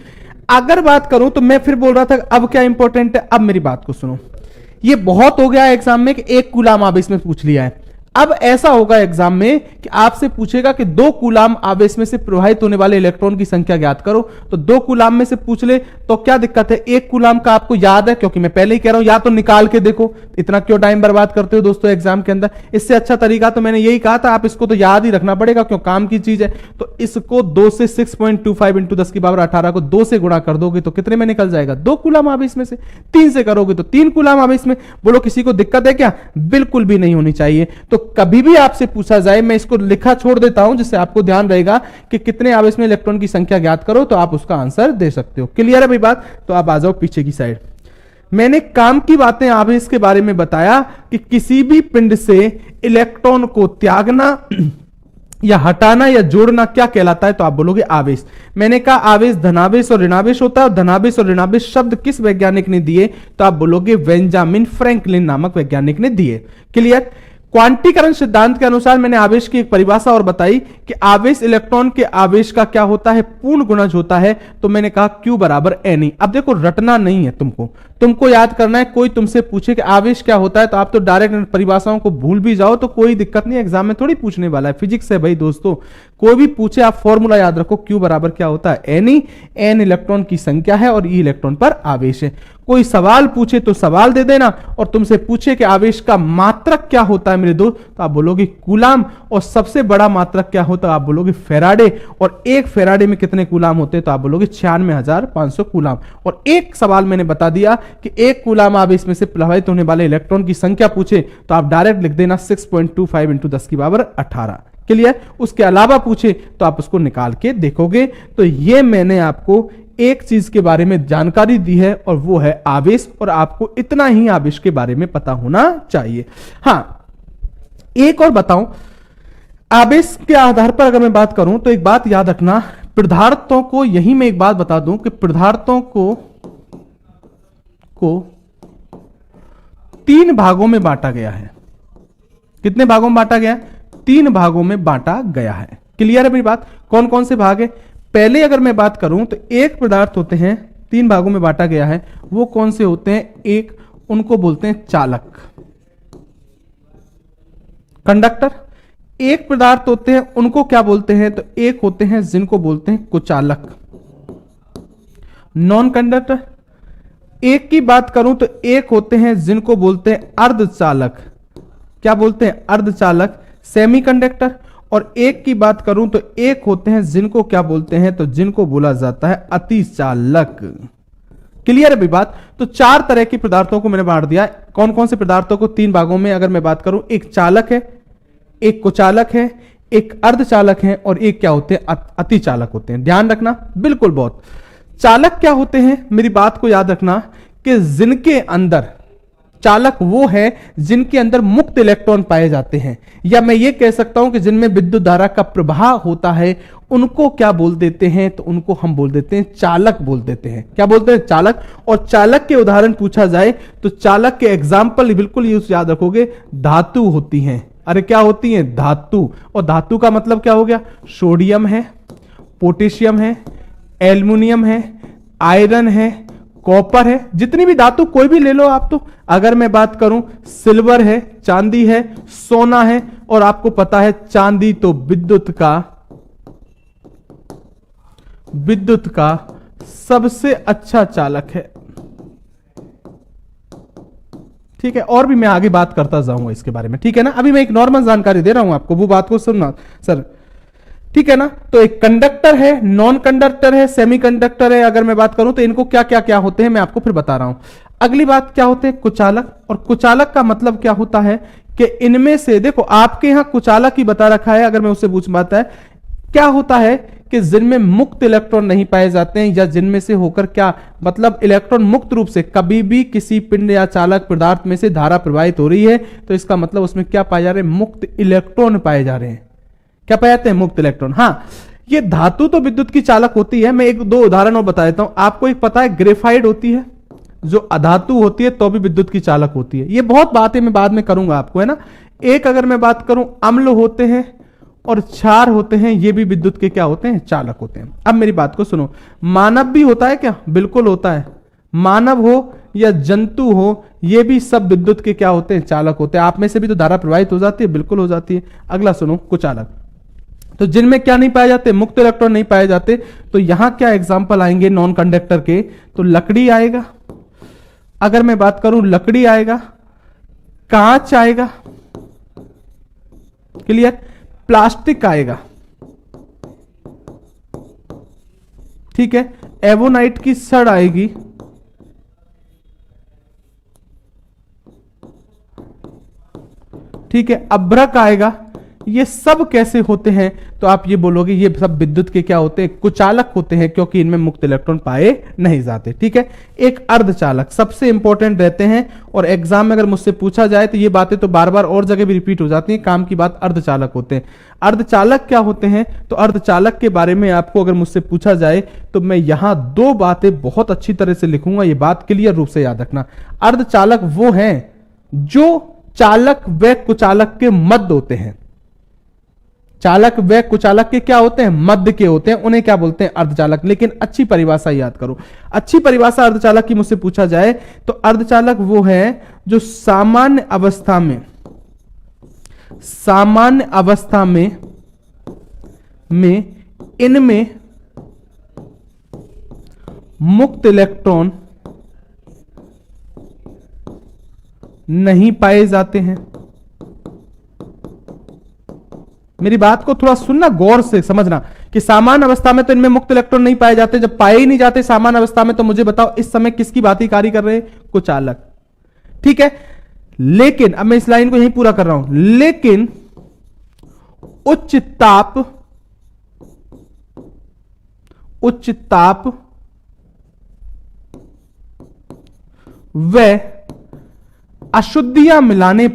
अगर बात करूं तो मैं फिर बोल रहा था अब क्या इंपॉर्टेंट है, अब मेरी बात को सुनो। ये बहुत हो गया एग्जाम में कि 1 कूलाम आवेश में पूछ लिया है। अब ऐसा होगा एग्जाम में कि आपसे पूछेगा कि 2 कूलाम आवेश में से प्रवाहित होने वाले इलेक्ट्रॉन की संख्या ज्ञात करो, तो 2 कूलाम में से पूछ ले तो क्या दिक्कत है, 1 कूलाम का आपको याद है, क्योंकि मैं पहले ही कह रहा हूं या तो निकाल के देखो, इतना क्यों टाइम बर्बाद करते हो दोस्तों एग्जाम के अंदर। इससे अच्छा तरीका तो मैंने यही कहा था, आप इसको तो याद ही रखना पड़ेगा क्यों काम की चीज है। तो इसको 2 से 6.25 इंटू 10 की पावर 18 को 2 से गुणा कर दोगे तो कितने में निकल जाएगा, 2 कूलाम आवेश में से। 3 से करोगे तो 3 कूलाम आवेश में। बोलो किसी को दिक्कत है क्या, बिल्कुल भी नहीं होनी चाहिए। तो कभी भी आपसे पूछा जाए, मैं इसको लिखा छोड़ देता हूं जिससे आपको ध्यान रहेगा कि कितने आवेश में इलेक्ट्रॉन की संख्या ज्ञात करो, तो आप उसका आंसर दे सकते हो। क्लियर है भाई बात। तो आप आ जाओ पीछे की साइड। मैंने काम की बातें आवेश के बारे में बताया कि किसी भी पिंड से इलेक्ट्रॉन को त्यागना या हटाना या जोड़ना क्या कहलाता है, तो आप बोलोगे आवेश। मैंने कहा आवेश धनावेश और ऋणावेश होता है। धनावेश और ऋणावेश शब्द किस वैज्ञानिक ने दिए, तो आप बोलोगे बेंजामिन फ्रैंकलिन नामक वैज्ञानिक ने दिए। क्लियर। क्वांटीकरण सिद्धांत के अनुसार मैंने आवेश की एक परिभाषा और बताई कि आवेश इलेक्ट्रॉन के आवेश का क्या होता है, पूर्ण गुणज होता है। तो मैंने कहा Q बराबर NE। अब देखो रटना नहीं है, तुमको याद करना है। कोई तुमसे पूछे कि आवेश क्या होता है तो आप तो डायरेक्ट परिभाषाओं को भूल भी जाओ तो कोई दिक्कत नहीं, एग्जाम में थोड़ी पूछने वाला है, फिजिक्स है भाई दोस्तों। कोई भी पूछे आप फॉर्मूला याद रखो, Q बराबर क्या होता है NE, N इलेक्ट्रॉन की संख्या है और E इलेक्ट्रॉन पर आवेश है। कोई सवाल पूछे तो सवाल दे देना, और तुमसे पूछे कि आवेश का मात्रक क्या होता है मेरे दोस्त, तो आप बोलोगे कूलाम। और सबसे बड़ा मात्रक क्या होता है, आप बोलोगे फेराडे। और 1 फेराडे में कितने कूलाम होते हैं, तो आप बोलोगे 96,500 कूलाम। और एक सवाल मैंने बता दिया कि 1 कूलाम आवेश में से प्रभावित होने वाले इलेक्ट्रॉन की संख्या पूछे तो आप डायरेक्ट लिख देना 6.25 इंटू 10 की पावर 18। क्लियर। उसके अलावा पूछे तो आप उसको निकाल के देखोगे। तो ये मैंने आपको एक चीज के बारे में जानकारी दी है और वो है आवेश, और आपको इतना ही आवेश के बारे में पता होना चाहिए। हां, एक और बताऊं, आवेश के आधार पर अगर मैं बात करूं तो एक बात याद रखना, पदार्थों को, यही मैं एक बात बता दूं कि पदार्थों को 3 भागों में बांटा गया है। कितने भागों में बांटा गया है, 3 भागों में बांटा गया है। क्लियर है मेरी बात। कौन कौन से भाग है, पहले अगर मैं बात करूं तो एक पदार्थ होते हैं 3 भागों में बांटा गया है, वो कौन से होते हैं, एक उनको बोलते हैं चालक, कंडक्टर। एक पदार्थ होते हैं उनको क्या बोलते हैं, तो एक होते हैं जिनको बोलते हैं कुचालक, नॉन कंडक्टर। एक की बात करूं तो एक होते हैं जिनको बोलते हैं अर्धचालक, क्या बोलते हैं, अर्धचालक, सेमीकंडक्टर। और एक की बात करूं तो एक होते हैं जिनको क्या बोलते हैं, तो जिनको बोला जाता है अतिचालक। क्लियर है भाई बात। तो 4 तरह के पदार्थों को मैंने बांट दिया। कौन कौन से पदार्थों को 3 भागों में अगर मैं बात करूं, एक चालक है, एक कुचालक है, एक अर्धचालक है, और एक क्या होते हैं, अतिचालक होते हैं। ध्यान रखना बिल्कुल बहुत। चालक क्या होते हैं, मेरी बात को याद रखना कि जिनके अंदर, चालक वो है जिनके अंदर मुक्त इलेक्ट्रॉन पाए जाते हैं, या मैं ये कह सकता हूं कि जिनमें विद्युत धारा का प्रवाह होता है, उनको क्या बोल देते हैं, तो उनको हम बोल देते हैं चालक बोल देते हैं। क्या बोलते हैं, चालक। और चालक के उदाहरण पूछा जाए तो चालक के एग्जाम्पल बिल्कुल यूज याद रखोगे, धातु होती हैं। अरे क्या होती हैं, धातु। और धातु का मतलब क्या हो गया, सोडियम है, पोटेशियम है, एल्युमिनियम है, आयरन है, कॉपर है, जितनी भी धातु कोई भी ले लो आप। तो अगर मैं बात करूं, सिल्वर है, चांदी है, सोना है, और आपको पता है चांदी तो विद्युत का सबसे अच्छा चालक है। ठीक है, और भी मैं आगे बात करता जाऊंगा इसके बारे में, ठीक है ना। अभी मैं एक नॉर्मल जानकारी दे रहा हूं आपको, वो बात को सुनना सर, ठीक है ना। तो एक कंडक्टर है, नॉन कंडक्टर है, सेमीकंडक्टर है। अगर मैं बात करूं तो इनको क्या क्या क्या होते हैं मैं आपको फिर बता रहा हूं। अगली बात क्या होते हैं, कुचालक। और कुचालक का मतलब क्या होता है कि इनमें से, देखो आपके यहां कुचालक ही बता रखा है, अगर मैं उससे पूछ पाता है क्या होता है कि जिनमें मुक्त इलेक्ट्रॉन नहीं पाए जाते हैं, या जिनमें से होकर क्या मतलब इलेक्ट्रॉन मुक्त रूप से कभी भी किसी पिंड या चालक पदार्थ में से धारा प्रवाहित हो रही है, तो इसका मतलब उसमें क्या पाए जा रहे हैं, मुक्त इलेक्ट्रॉन पाए जा रहे हैं। क्या पाए जाते हैं, मुक्त इलेक्ट्रॉन। हां, ये धातु तो विद्युत की चालक होती है। मैं 1-2 उदाहरण और बता देता हूं आपको। एक पता है ग्रेफाइट होती है, जो अधातु होती है तो भी विद्युत की चालक होती है। ये बहुत बातें मैं बाद में करूंगा आपको, है ना। एक अगर मैं बात करूं, अम्ल होते हैं और क्षार होते हैं, ये भी विद्युत के क्या होते हैं, चालक होते हैं। अब मेरी बात को सुनो, मानव भी होता है क्या, बिल्कुल होता है। मानव हो या जंतु हो ये भी सब विद्युत के क्या होते हैं, चालक होते हैं। आप में से भी तो धारा प्रवाहित हो जाती है, बिल्कुल हो जाती है। अगला सुनो, कुचालक। तो जिनमें क्या नहीं पाए जाते, मुक्त इलेक्ट्रॉन नहीं पाए जाते, तो यहां क्या एग्जाम्पल आएंगे नॉन कंडक्टर के, तो लकड़ी आएगा, अगर मैं बात करूं लकड़ी आएगा, कांच आएगा, क्लियर, प्लास्टिक आएगा, ठीक है, एवोनाइट की सड़ आएगी, ठीक है, अभ्रक आएगा। ये सब कैसे होते हैं, तो आप ये बोलोगे ये सब विद्युत के क्या होते हैं, कुचालक होते हैं, क्योंकि इनमें मुक्त इलेक्ट्रॉन पाए नहीं जाते, ठीक है। एक अर्धचालक सबसे इंपॉर्टेंट रहते हैं, और एग्जाम में अगर मुझसे पूछा जाए तो ये बातें तो बार बार और जगह भी रिपीट हो जाती हैं, काम की बात, अर्धचालक होते हैं। अर्धचालक क्या होते हैं, तो अर्धचालक के बारे में आपको अगर मुझसे पूछा जाए तो मैं यहां दो बातें बहुत अच्छी तरह से लिखूंगा, ये बात क्लियर रूप से याद रखना। अर्धचालक वो हैं जो चालक व कुचालक के मध्य होते हैं, चालक व कुचालक के क्या होते हैं, मध्य के होते हैं, उन्हें क्या बोलते हैं, अर्धचालक। लेकिन अच्छी परिभाषा याद करो, अच्छी परिभाषा अर्धचालक की मुझसे पूछा जाए तो अर्धचालक वो है जो सामान्य अवस्था में इनमें मुक्त इलेक्ट्रॉन नहीं पाए जाते हैं। मेरी बात को थोड़ा सुनना, गौर से समझना कि सामान्य अवस्था में तो इनमें मुक्त इलेक्ट्रॉन नहीं पाए जाते, जब पाए ही नहीं जाते सामान्य अवस्था में, तो मुझे बताओ इस समय किसकी बात कार्य कर रहे हैं, कुचालक, ठीक है। लेकिन अब मैं इस लाइन को यहीं पूरा कर रहा हूं, लेकिन उच्च ताप व अशुद्धियां मिलाने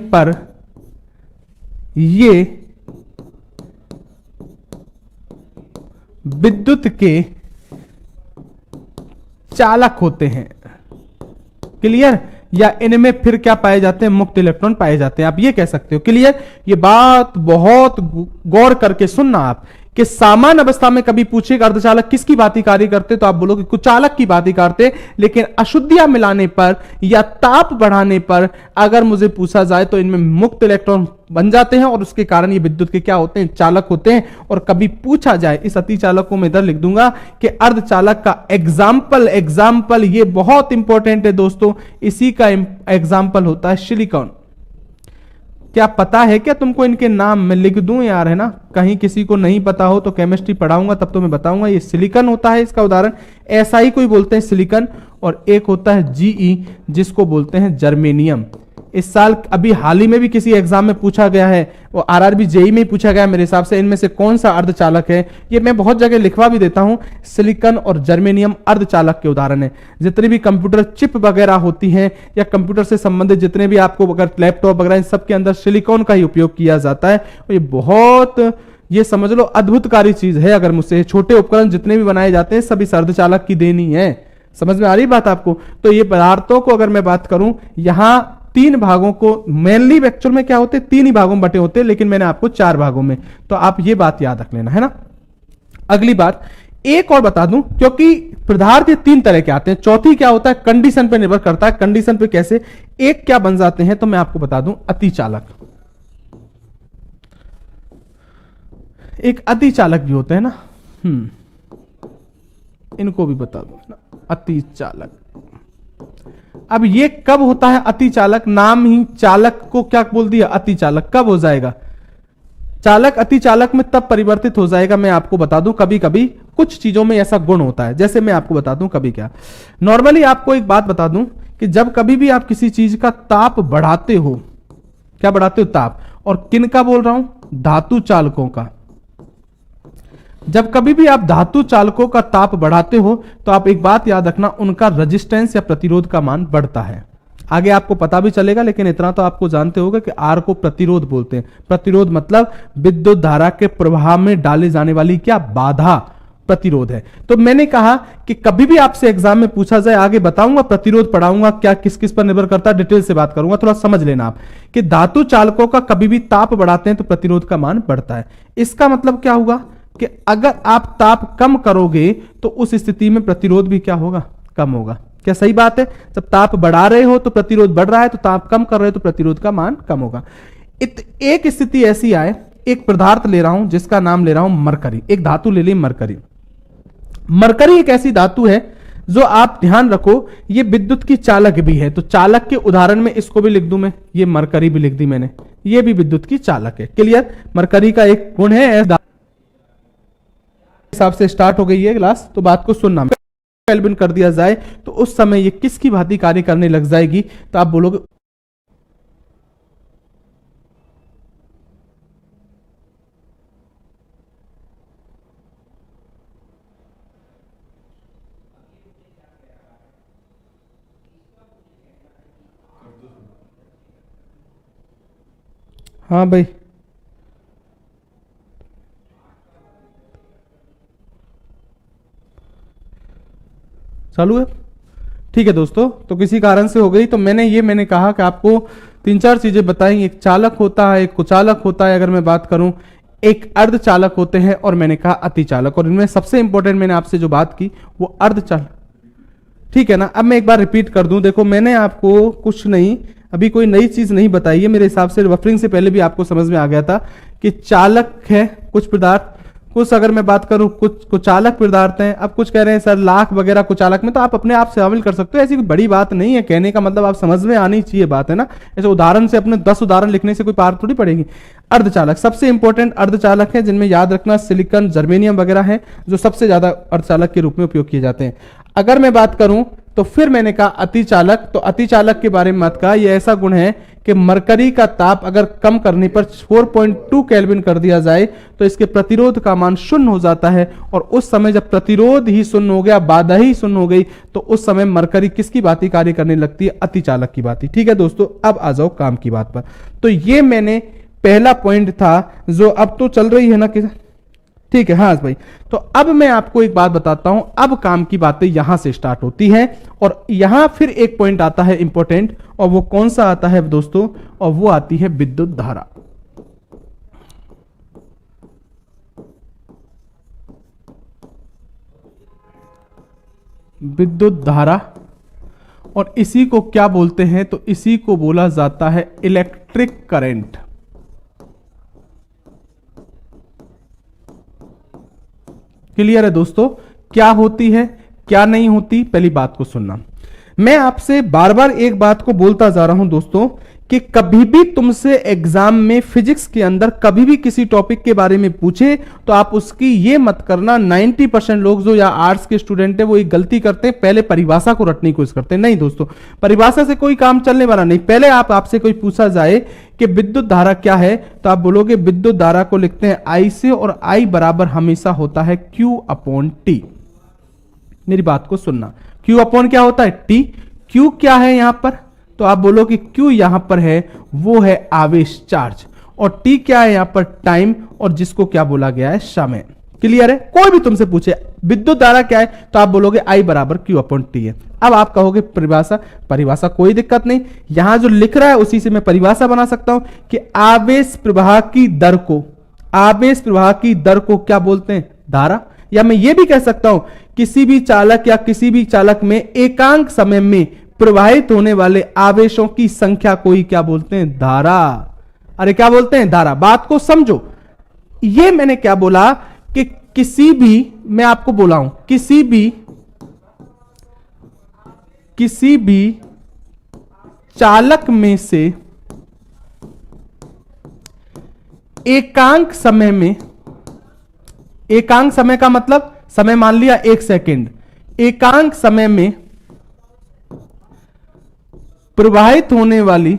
पर ये विद्युत के चालक होते हैं, क्लियर। या इनमें फिर क्या पाए जाते हैं, मुक्त इलेक्ट्रॉन पाए जाते हैं, आप ये कह सकते हो, क्लियर। ये बात बहुत गौर करके सुनना आप, कि सामान्य अवस्था में कभी पूछेगा अर्धचालक किसकी बाती कार्य करते, तो आप बोलोगे कुचालक की बाती करते। लेकिन अशुद्धियां मिलाने पर या ताप बढ़ाने पर अगर मुझे पूछा जाए तो इनमें मुक्त इलेक्ट्रॉन बन जाते हैं, और उसके कारण ये विद्युत के क्या होते हैं, चालक होते हैं। और कभी पूछा जाए, इस अति चालक को मैं इधर लिख दूंगा कि अर्धचालक का एग्जाम्पल ये बहुत इंपॉर्टेंट है दोस्तों, इसी का एग्जाम्पल होता है सिलिकॉन। क्या पता है क्या तुमको इनके नाम, मैं लिख दूं यार, है ना, कहीं किसी को नहीं पता हो तो केमिस्ट्री पढ़ाऊंगा तब तो मैं बताऊंगा। ये सिलिकॉन होता है, इसका उदाहरण ऐसा ही कोई बोलते हैं सिलिकॉन, और एक होता है जीई जिसको बोलते हैं जर्मेनियम। इस साल अभी हाल ही में भी किसी एग्जाम में पूछा गया है, वो आरआरबी जेई में ही पूछा गया मेरे हिसाब से, इनमें से कौन सा अर्धचालक है। ये मैं बहुत जगह लिखवा भी देता हूं, सिलिकॉन और जर्मेनियम अर्धचालक के उदाहरण है। जितनी भी कंप्यूटर चिप वगैरह होती हैं या कंप्यूटर से संबंधित जितने भी आपको अगर लैपटॉप वगैरह, इन सबके अंदर सिलिकॉन का ही उपयोग किया जाता है। और ये बहुत, ये समझ लो अद्भुतकारी चीज है। अगर मुझसे छोटे उपकरण जितने भी बनाए जाते हैं सभी अर्धचालक की देनी है। समझ में आ रही बात आपको। तो ये पदार्थों को अगर मैं बात करूं, यहां तीन भागों को मेनली एक्चुअल में क्या होते हैं, तीन ही भागों में बटे होते हैं, लेकिन मैंने आपको चार भागों में, तो आप ये बात याद रख लेना, है ना। अगली बात एक और बता दूं, क्योंकि पदार्थ ये तीन तरह के आते हैं। चौथी क्या होता है, कंडीशन पे निर्भर करता है। कंडीशन पे कैसे, एक क्या बन जाते हैं, तो मैं आपको बता दूं, अतिचालक। एक अतिचालक भी होते हैं ना, इनको भी बता दो ना, अतिचालक। अब ये कब होता है अतिचालक, नाम ही चालक को क्या बोल दिया, अतिचालक। कब हो जाएगा चालक, अतिचालक में तब परिवर्तित हो जाएगा। मैं आपको बता दूं, कभी कभी कुछ चीजों में ऐसा गुण होता है। जैसे मैं आपको बता दूं, कभी क्या, नॉर्मली आपको एक बात बता दूं कि जब कभी भी आप किसी चीज का ताप बढ़ाते हो, क्या बढ़ाते हो, ताप, और किन का बोल रहा हूं, धातु चालकों का। जब कभी भी आप धातु चालकों का ताप बढ़ाते हो तो आप एक बात याद रखना, उनका रेजिस्टेंस या प्रतिरोध का मान बढ़ता है। आगे आपको पता भी चलेगा, लेकिन इतना तो आपको जानते होगा कि आर को प्रतिरोध बोलते हैं। प्रतिरोध मतलब विद्युत धारा के प्रवाह में डाले जाने वाली क्या, बाधा, प्रतिरोध है। तो मैंने कहा कि कभी भी आपसे एग्जाम में पूछा जाए, आगे बताऊंगा, प्रतिरोध पढ़ाऊंगा, क्या किस किस पर निर्भर करता है, डिटेल से बात करूंगा, थोड़ा समझ लेना आप कि धातु चालकों का कभी भी ताप बढ़ाते हैं तो प्रतिरोध का मान बढ़ता है। इसका मतलब क्या हुआ कि अगर आप ताप कम करोगे तो उस स्थिति में प्रतिरोध भी क्या होगा, कम होगा। क्या सही बात है? जब ताप बढ़ा रहे हो तो प्रतिरोध बढ़ रहा है, तो ताप कम कर रहे हो तो प्रतिरोध का मान कम होगा। एक स्थिति ऐसी आए, एक पदार्थ ले रहा हूं जिसका नाम ले रहा हूं मरकरी, एक धातु ले ली मरकरी। मरकरी एक ऐसी धातु है जो आप ध्यान रखो ये विद्युत की चालक भी है। तो चालक के उदाहरण में इसको भी लिख दूं मैं, ये मरकरी भी लिख दी मैंने, ये भी विद्युत की चालक है। क्लियर? मरकरी का एक गुण है हिसाब से स्टार्ट हो गई है क्लास, तो बात को सुनना। केल्विन कर दिया जाए तो उस समय ये किसकी भांति कार्य करने लग जाएगी, तो आप बोलोगे हाँ भाई, चालू है? ठीक है दोस्तों, तो किसी कारण से हो गई। तो मैंने कहा कि आपको 3-4 चीजें बताई। एक चालक होता है, एक कुचालक होता है, अगर मैं बात करूं एक अर्धचालक होते हैं, और मैंने कहा अतिचालक। और इनमें सबसे इंपॉर्टेंट मैंने आपसे जो बात की वो अर्धचालक। ठीक है ना? अब मैं एक बार रिपीट कर दूं, देखो मैंने आपको कुछ नहीं, अभी कोई नई चीज नहीं बताई है। मेरे हिसाब से बफरिंग से पहले भी आपको समझ में आ गया था कि चालक है कुछ पदार्थ, कुछ अगर मैं बात करूं कुछ कुचालक पदार्थ हैं। अब कुछ कह रहे हैं सर लाख वगैरह कुचालक में, तो आप अपने आप शामिल कर सकते हो, ऐसी कोई बड़ी बात नहीं है। कहने का मतलब आप समझ में आनी चाहिए बात, है ना? ऐसे उदाहरण से अपने 10 उदाहरण लिखने से कोई पार थोड़ी पड़ेगी। अर्धचालक सबसे इंपॉर्टेंट अर्धचालक है, जिनमें याद रखना सिलिकॉन, जर्मेनियम वगैरह है जो सबसे ज्यादा अर्धचालक के रूप में उपयोग किए जाते हैं। अगर मैं बात करूं तो फिर मैंने कहा अतिचालक, तो अतिचालक के बारे में मत कहा, यह ऐसा गुण है कि मरकरी का ताप अगर कम करने पर 4.2 केल्विन कर दिया जाए तो इसके प्रतिरोध का मान 0 हो जाता है। और उस समय जब प्रतिरोध ही 0 हो गया, बाधा ही 0 हो गई, तो उस समय मरकरी किसकी भांति कार्य करने लगती है? अतिचालक की भांति। ठीक है दोस्तों, अब आ जाओ काम की बात पर। तो ये मैंने पहला पॉइंट था जो अब तो चल रही है ना कि ठीक है। हाँ भाई, तो अब मैं आपको एक बात बताता हूं, अब काम की बातें यहां से स्टार्ट होती हैं, और यहां फिर एक पॉइंट आता है इंपॉर्टेंट, और वो कौन सा आता है दोस्तों? और वो आती है विद्युत धारा। विद्युत धारा, और इसी को क्या बोलते हैं? तो इसी को बोला जाता है इलेक्ट्रिक करंट। क्लियर है दोस्तों? क्या होती है क्या नहीं होती, पहली बात को सुनना। मैं आपसे बार बार एक बात को बोलता जा रहा हूं दोस्तों कि कभी भी तुमसे एग्जाम में फिजिक्स के अंदर कभी भी किसी टॉपिक के बारे में पूछे तो आप उसकी ये मत करना। 90% लोग जो या आर्ट्स के स्टूडेंट है वो एक गलती करते हैं, पहले परिभाषा को रटने की कोशिश करते हैं। नहीं दोस्तों, परिभाषा से कोई काम चलने वाला नहीं। पहले आपसे कोई पूछा जाए कि विद्युत धारा क्या है, तो आप बोलोगे विद्युत धारा को लिखते हैं आई से, और आई बराबर हमेशा होता है Q/T। मेरी बात को सुनना, Q/ क्या होता है? T। Q क्या है यहां पर? तो आप बोलो कि Q यहां पर है वो है आवेश, चार्ज, और T क्या है यहां पर? टाइम, और जिसको क्या बोला गया है? समय। क्लियर है? कोई भी तुमसे पूछे विद्युत धारा क्या है तो आप बोलोगे I बराबर Q/T है। अब आप कहोगे परिभाषा कोई दिक्कत नहीं, यहां जो लिख रहा है उसी से मैं परिभाषा बना सकता हूं कि आवेश प्रवाह की दर को क्या बोलते हैं? धारा। या मैं ये भी कह सकता हूं किसी भी चालक में एकांक समय में प्रवाहित होने वाले आवेशों की संख्या को ही क्या बोलते हैं? धारा। अरे क्या बोलते हैं? धारा। बात को समझो, ये मैंने क्या बोला कि किसी भी, मैं आपको बोला हूं किसी भी चालक में से एकांक समय का मतलब समय मान लिया 1 सेकेंड, एकांक समय में प्रवाहित होने वाले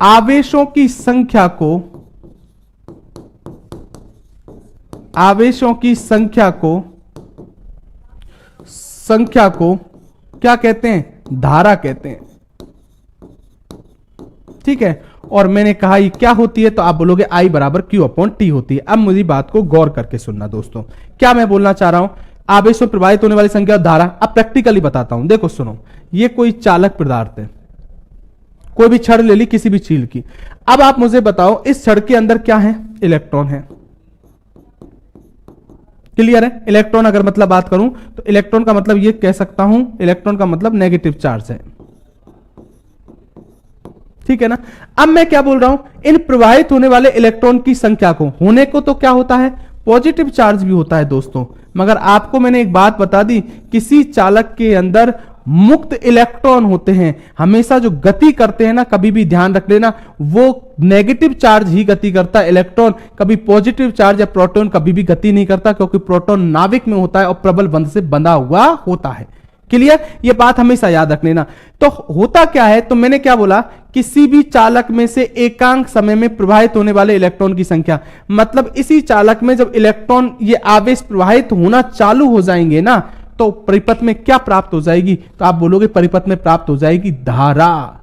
आवेशों की संख्या को क्या कहते हैं? धारा कहते हैं। ठीक है, और मैंने कहा ये क्या होती है, तो आप बोलोगे I बराबर Q/T होती है। अब मुझे बात को गौर करके सुनना दोस्तों, क्या मैं बोलना चाह रहा हूं? आवेश में प्रवाहित होने वाली संख्या धारा। अब प्रैक्टिकली बताता हूं, देखो सुनो, ये कोई चालक पदार्थ है, कोई भी छड़ ले ली किसी भी चीज की। अब आप मुझे बताओ इस छड़ के अंदर क्या है? इलेक्ट्रॉन है। क्लियर है? इलेक्ट्रॉन अगर मतलब बात करूं तो इलेक्ट्रॉन का मतलब ये कह सकता हूं, इलेक्ट्रॉन का मतलब नेगेटिव चार्ज है। ठीक है ना? अब मैं क्या बोल रहा हूं, इन प्रवाहित होने वाले इलेक्ट्रॉन की संख्या को, होने को तो क्या होता है, पॉजिटिव चार्ज भी होता है दोस्तों, मगर आपको मैंने एक बात बता दी, किसी चालक के अंदर मुक्त इलेक्ट्रॉन होते हैं। हमेशा जो गति करते हैं ना, कभी भी ध्यान रख लेना, वो नेगेटिव चार्ज ही गति करता है। इलेक्ट्रॉन कभी पॉजिटिव चार्ज या प्रोटॉन कभी भी गति नहीं करता, क्योंकि प्रोटॉन नाभिक में होता है और प्रबल बंध से बंधा हुआ होता है। क्लियर? ये बात हमेशा याद रख लेना। तो होता क्या है, तो मैंने क्या बोला, किसी भी चालक में से एकांक समय में प्रवाहित होने वाले इलेक्ट्रॉन की संख्या, मतलब इसी चालक में जब इलेक्ट्रॉन ये आवेश प्रवाहित होना चालू हो जाएंगे ना, तो परिपथ में क्या प्राप्त हो जाएगी? तो आप बोलोगे परिपथ में प्राप्त हो जाएगी धारा।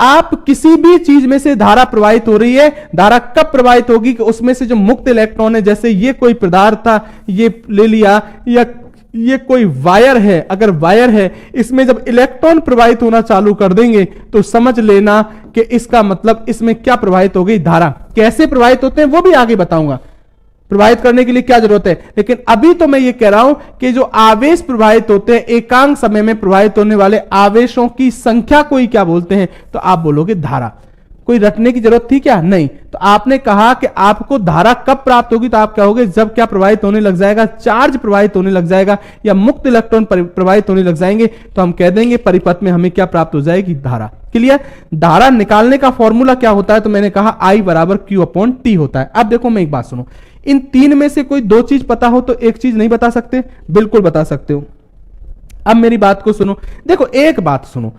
आप किसी भी चीज में से धारा प्रवाहित हो रही है, धारा कब प्रवाहित होगी कि उसमें से जो मुक्त इलेक्ट्रॉन है, जैसे ये कोई पदार्थ था, ये ले लिया, या ये कोई वायर है, अगर वायर है, इसमें जब इलेक्ट्रॉन प्रवाहित होना चालू कर देंगे तो समझ लेना कि इसका मतलब इसमें क्या प्रवाहित हो गई? धारा। कैसे प्रवाहित होते हैं वो भी आगे बताऊंगा, प्रवाहित करने के लिए क्या जरूरत है, लेकिन अभी तो मैं ये कह रहा हूं कि जो आवेश प्रवाहित होते हैं, एकांक समय में प्रवाहित होने वाले आवेशों की संख्या को ही क्या बोलते हैं? तो आप बोलोगे धारा। कोई रटने की जरूरत थी क्या? नहीं। तो आपने कहा कि आपको धारा कब प्राप्त होगी, तो आप कहोगे जब क्या प्रवाहित होने लग जाएगा? चार्ज प्रवाहित होने लग जाएगा या मुक्त इलेक्ट्रॉन प्रवाहित होने लग जाएंगे, तो हम कह देंगे परिपथ में हमें क्या प्राप्त हो जाएगी? धारा। क्लियर? धारा निकालने का फॉर्मूला क्या होता है? तो मैंने कहा I बराबर Q/T होता है। अब देखो मैं एक बात सुनो, इन तीन में से कोई दो चीज पता हो तो एक चीज नहीं बता सकते? बिल्कुल बता सकते हो। अब मेरी बात को सुनो, देखो एक बात सुनो,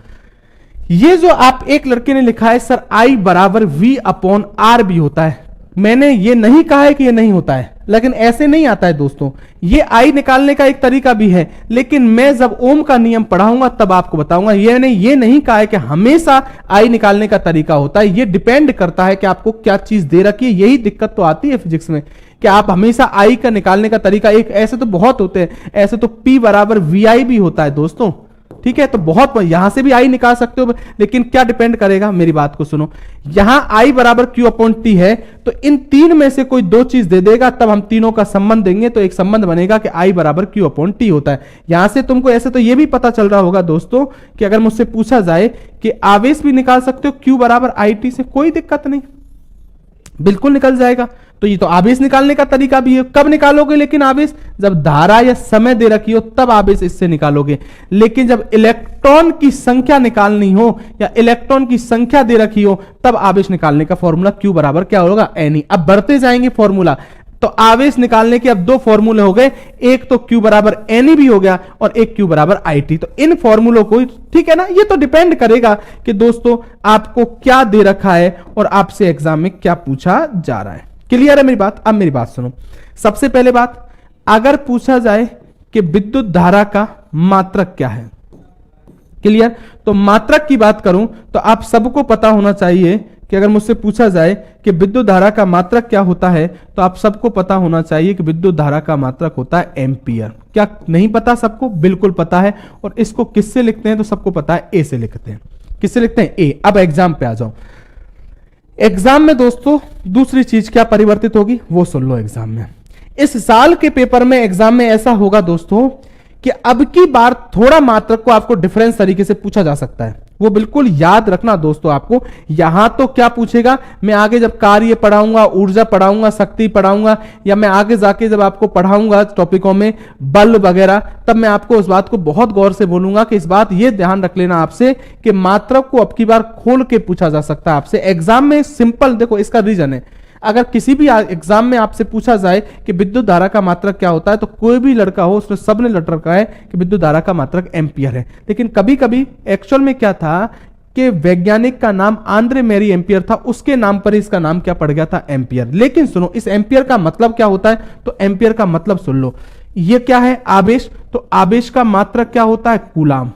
ये जो आप एक लड़के ने लिखा है सर I बराबर V/R भी होता है, मैंने ये नहीं कहा है कि ये नहीं होता है, लेकिन ऐसे नहीं आता है दोस्तों। ये I निकालने का एक तरीका भी है, लेकिन मैं जब ओम का नियम पढ़ाऊंगा तब आपको बताऊंगा। ये नहीं कहा है कि हमेशा I निकालने का तरीका होता है, ये डिपेंड करता है कि आपको क्या चीज दे रखी है। यही दिक्कत तो आती है फिजिक्स में कि आप हमेशा I का निकालने का तरीका, एक ऐसे तो बहुत होते हैं, ऐसे तो P बराबर VI भी होता है दोस्तों। ठीक है, तो बहुत यहां से भी I निकाल सकते हो, लेकिन क्या डिपेंड करेगा, मेरी बात को सुनो, यहां I बराबर Q/T है, तो इन तीन में से कोई दो चीज दे देगा, तब हम तीनों का संबंध देंगे, तो एक संबंध बनेगा कि I बराबर Q/T होता है। यहां से तुमको ऐसे तो यह भी पता चल रहा होगा दोस्तों कि अगर मुझसे पूछा जाए कि आवेश भी निकाल सकते हो Q बराबर IT से, कोई दिक्कत नहीं, बिल्कुल निकल जाएगा। तो ये तो आवेश निकालने का तरीका भी है। कब निकालोगे लेकिन आवेश? जब धारा या समय दे रखी हो तब आवेश इससे निकालोगे, लेकिन जब इलेक्ट्रॉन की संख्या निकालनी हो या इलेक्ट्रॉन की संख्या दे रखी हो तब आवेश निकालने का फॉर्मूला Q बराबर क्या होगा? Ne। अब बढ़ते जाएंगे फॉर्मूला, तो आवेश निकालने के अब दो फॉर्मूले हो गए, एक तो Q बराबर Ne भी हो गया और एक Q बराबर IT। तो इन फॉर्मूलों को, ठीक है ना, ये तो डिपेंड करेगा कि दोस्तों आपको क्या दे रखा है और आपसे एग्जाम में क्या पूछा जा रहा है। क्लियर है मेरी बात? अब मेरी बात सुनो, सबसे पहले बात, अगर पूछा जाए कि विद्युत धारा का मात्रक क्या है, क्लियर, तो मात्रक की बात करूं तो आप सबको पता होना चाहिए कि अगर मुझसे पूछा जाए कि विद्युत धारा का मात्रक क्या होता है, तो आप सबको पता होना चाहिए कि विद्युत धारा का मात्रक होता है एम्पियर। क्या नहीं पता सबको? बिल्कुल पता है। और इसको किससे लिखते हैं? तो सबको पता है ए से लिखते हैं। किससे लिखते हैं? ए। अब एग्जाम पे आ जाओ। एग्जाम में दोस्तों दूसरी चीज क्या परिवर्तित होगी वो सुन लो। एग्जाम में, इस साल के पेपर में, एग्जाम में ऐसा होगा दोस्तों कि अब की बार थोड़ा मात्रक को आपको डिफरेंस तरीके से पूछा जा सकता है, वो बिल्कुल याद रखना दोस्तों। आपको यहां तो क्या पूछेगा, मैं आगे जब कार्य पढ़ाऊंगा, ऊर्जा पढ़ाऊंगा, शक्ति पढ़ाऊंगा, या मैं आगे जाके जब आपको पढ़ाऊंगा टॉपिकों में बल वगैरह, तब मैं आपको उस बात को बहुत गौर से बोलूंगा कि इस बात ये ध्यान रख लेना आपसे कि मात्रक को अब की बार खोल के पूछा जा सकता है आपसे एग्जाम में। सिंपल देखो, इसका रीजन है, अगर किसी भी एग्जाम में आपसे पूछा जाए कि विद्युत धारा का मात्रक क्या होता है, तो कोई भी लड़का हो उसने सबने लट रखा है कि विद्युत धारा का मात्रक एम्पियर है। लेकिन कभी कभी एक्चुअल में क्या था कि वैज्ञानिक का नाम आंद्रे मैरी एम्पियर था, उसके नाम पर इसका नाम क्या पड़ गया था? एम्पियर। लेकिन सुनो, इस एम्पियर का मतलब क्या होता है? तो एम्पियर का मतलब सुन लो, ये क्या है? आवेश। तो आवेश का मात्रक क्या होता है? कूलाम।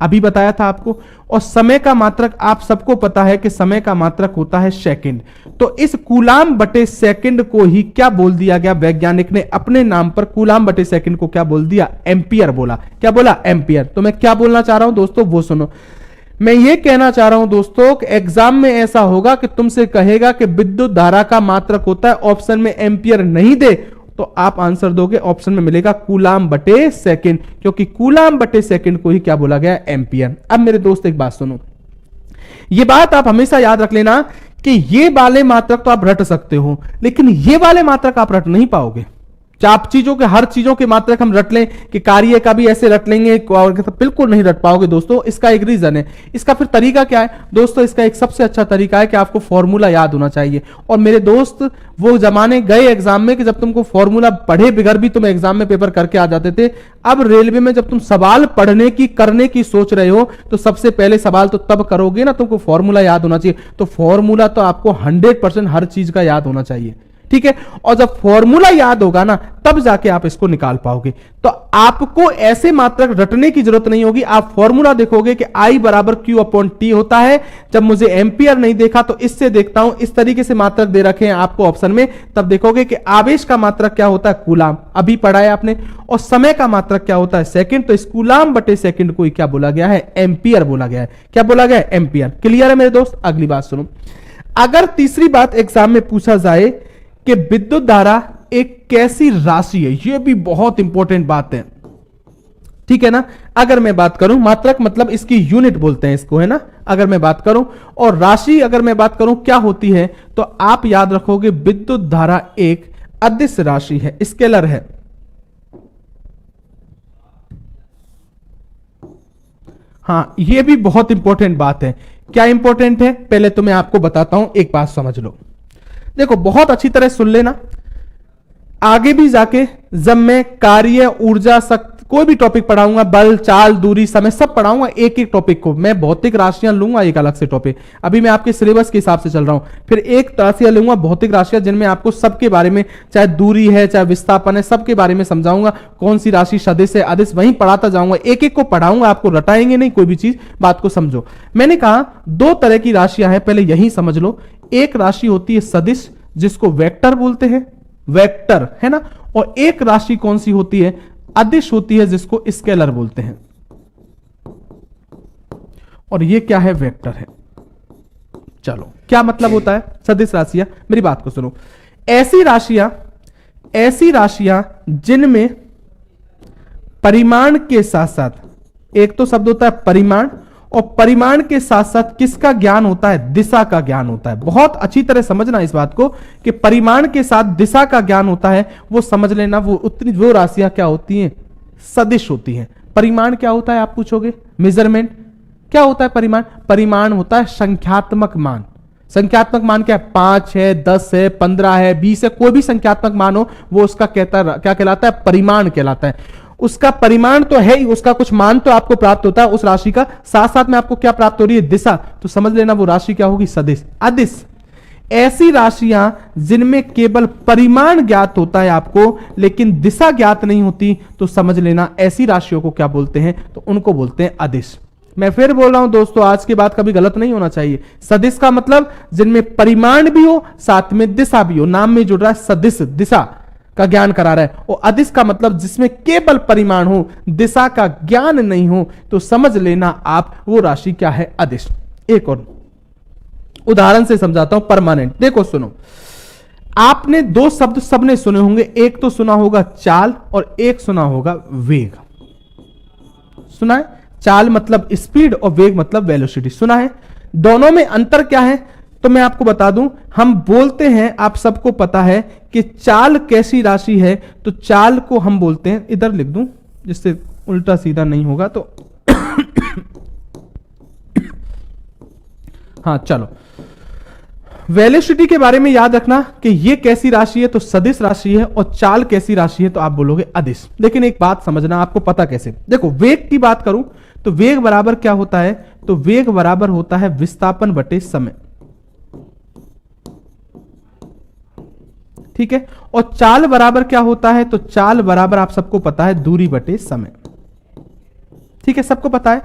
अभी बताया था आपको। और समय का मात्रक आप सबको पता है कि समय का मात्रक होता है सेकंड। तो इस कूलाम बटे सेकंड को ही क्या बोल दिया गया? वैज्ञानिक ने अपने नाम पर कूलाम बटे सेकंड को क्या बोल दिया? एम्पियर बोला। क्या बोला? एम्पियर। तो मैं क्या बोलना चाह रहा हूं दोस्तों वो सुनो। मैं ये कहना चाह रहा हूं दोस्तों कि एग्जाम में ऐसा होगा कि तुमसे कहेगा कि विद्युत धारा का मात्रक होता है, ऑप्शन में एम्पियर नहीं दे तो आप आंसर दोगे, ऑप्शन में मिलेगा कूलाम बटे सेकंड, क्योंकि कूलाम बटे सेकंड को ही क्या बोला गया, एम्पियर। अब मेरे दोस्त एक बात सुनो, ये बात आप हमेशा याद रख लेना कि ये वाले मात्रक तो आप रट सकते हो, लेकिन ये वाले मात्रक आप रट नहीं पाओगे। आप चीजों के, हर चीजों के मात्रक हम रट लें कि कार्य का भी ऐसे रट लेंगे, बिल्कुल नहीं रट पाओगे दोस्तों। इसका एक रीजन है। इसका फिर तरीका क्या है दोस्तों? इसका एक सबसे अच्छा तरीका है कि आपको फॉर्मूला याद होना चाहिए। और मेरे दोस्त, वो जमाने गए एग्जाम में कि जब तुमको फॉर्मूला पढ़े बिगर भी तुम एग्जाम में पेपर करके आ जाते थे। अब रेलवे में जब तुम सवाल पढ़ने की, करने की सोच रहे हो तो सबसे पहले सवाल तो तब करोगे ना, तुमको फॉर्मूला याद होना चाहिए। तो फॉर्मूला तो आपको 100% हर चीज का याद होना चाहिए, ठीक है। और जब फॉर्मूला याद होगा ना, तब जाके आप इसको निकाल पाओगे। तो आपको ऐसे मात्रक रटने की जरूरत नहीं होगी। आप फॉर्मूला देखोगे कि I बराबर Q अपॉन T होता है। जब मुझे एम्पियर नहीं देखा तो इससे देखता हूं, इस तरीके से मात्रक दे रखे हैं आपको ऑप्शन में, तब देखोगे कि आवेश का मात्रक क्या होता है, कूलाम, अभी पढ़ा है आपने। और समय का मात्रक क्या होता है, सेकंड। तो इस कूलाम बटे सेकंड को क्या बोला गया है, एम्पियर बोला गया है। क्या बोला गया है, एम्पियर। क्लियर है मेरे दोस्त? अगली बात सुनो, अगर तीसरी बात एग्जाम में पूछा जाए कि विद्युत धारा एक कैसी राशि है, यह भी बहुत इंपॉर्टेंट बात है, ठीक है ना। अगर मैं बात करूं, मात्रक मतलब इसकी यूनिट बोलते हैं इसको, है ना। अगर मैं बात करूं, और राशि अगर मैं बात करूं क्या होती है, तो आप याद रखोगे विद्युत धारा एक अदिश राशि है, स्केलर है। हां, यह भी बहुत इंपॉर्टेंट बात है। क्या इंपॉर्टेंट है, पहले तो मैं आपको बताता हूं, एक बात समझ लो। देखो, बहुत अच्छी तरह सुन लेना, आगे भी जाके जब मैं कार्य, ऊर्जा, शक्ति, कोई भी टॉपिक पढ़ाऊंगा, बल, चाल, दूरी, समय, सब पढ़ाऊंगा, एक एक टॉपिक को मैं भौतिक राशियां लूंगा, एक अलग से टॉपिक। अभी मैं आपके सिलेबस के हिसाब से चल रहा हूं। फिर एक राशियां लूंगा, भौतिक राशियां, जिनमें आपको सबके बारे में, चाहे दूरी है, चाहे विस्थापन है, सबके बारे में समझाऊंगा। कौन सी राशि सदिश है, अदिश, वहीं पढ़ाता जाऊंगा, एक एक को पढ़ाऊंगा, आपको रटाएंगे नहीं कोई भी चीज। बात को समझो, मैंने कहा दो तरह की राशियां हैं, पहले यही समझ लो। एक राशि होती है सदिश, जिसको वेक्टर बोलते हैं, वेक्टर, है ना। और एक राशि कौन सी होती है, अदिश होती है, जिसको स्केलर बोलते हैं। और ये क्या है, वेक्टर है। चलो, क्या मतलब होता है सदिश राशियां? मेरी बात को सुनो, ऐसी राशियां जिनमें परिमाण के साथ साथ, एक तो शब्द होता है परिमाण, और परिमाण के साथ साथ किसका ज्ञान होता है, दिशा का ज्ञान होता है। बहुत अच्छी तरह समझना इस बात को कि परिमाण के साथ दिशा का ज्ञान होता है, वो समझ लेना। वो राशियां क्या होती हैं, सदिश होती हैं। परिमाण क्या होता है आप पूछोगे, मेजरमेंट। क्या होता है परिमाण? परिमाण होता है संख्यात्मक मान। संख्यात्मक मान क्या है, 5 है, 10 है, 15 है, 20 है, कोई भी संख्यात्मक मान हो, वो उसका क्या कहलाता है, परिमाण कहलाता है। उसका परिमाण तो है ही, उसका कुछ मान तो आपको प्राप्त होता है उस राशि का, साथ साथ में आपको क्या प्राप्त हो रही है, दिशा। तो समझ लेना वो राशि क्या होगी, सदिश, अदिश। ऐसी राशियां जिनमें केवल परिमाण ज्ञात होता है आपको, लेकिन दिशा ज्ञात नहीं होती, तो समझ लेना ऐसी राशियों को क्या बोलते हैं, तो उनको बोलते हैं अदिश। मैं फिर बोल रहा हूं दोस्तों, आज के बाद कभी गलत नहीं होना चाहिए। सदिश का मतलब जिनमें परिमाण भी हो, साथ में दिशा भी हो। नाम में जुड़ रहा है सदिश, दिशा का ज्ञान करा रहा है। और अदिश का मतलब जिसमें केवल परिमाण हो, दिशा का ज्ञान नहीं हो, तो समझ लेना आप वो राशि क्या है, अदिश। एक और उदाहरण से समझाता हूं, परमानेंट। देखो सुनो, आपने दो शब्द सबने सुने होंगे, एक तो सुना होगा चाल और एक सुना होगा वेग। सुना है? चाल मतलब स्पीड और वेग मतलब वेलोसिटी, सुना है? दोनों में अंतर क्या है? तो मैं आपको बता दूं, हम बोलते हैं, आप सबको पता है कि चाल कैसी राशि है, तो चाल को हम बोलते हैं, इधर लिख दूं जिससे उल्टा सीधा नहीं होगा, तो हाँ चलो, वेलोसिटी के बारे में याद रखना कि ये कैसी राशि है, तो सदिश राशि है, और चाल कैसी राशि है, तो आप बोलोगे अदिश। लेकिन एक बात समझना, आपको पता कैसे? देखो, वेग की बात करूं तो वेग बराबर क्या होता है, तो वेग बराबर होता है विस्थापन बटे समय, ठीक है। और चाल बराबर क्या होता है, तो चाल बराबर आप सबको पता है दूरी बटे समय, ठीक है, सबको पता है।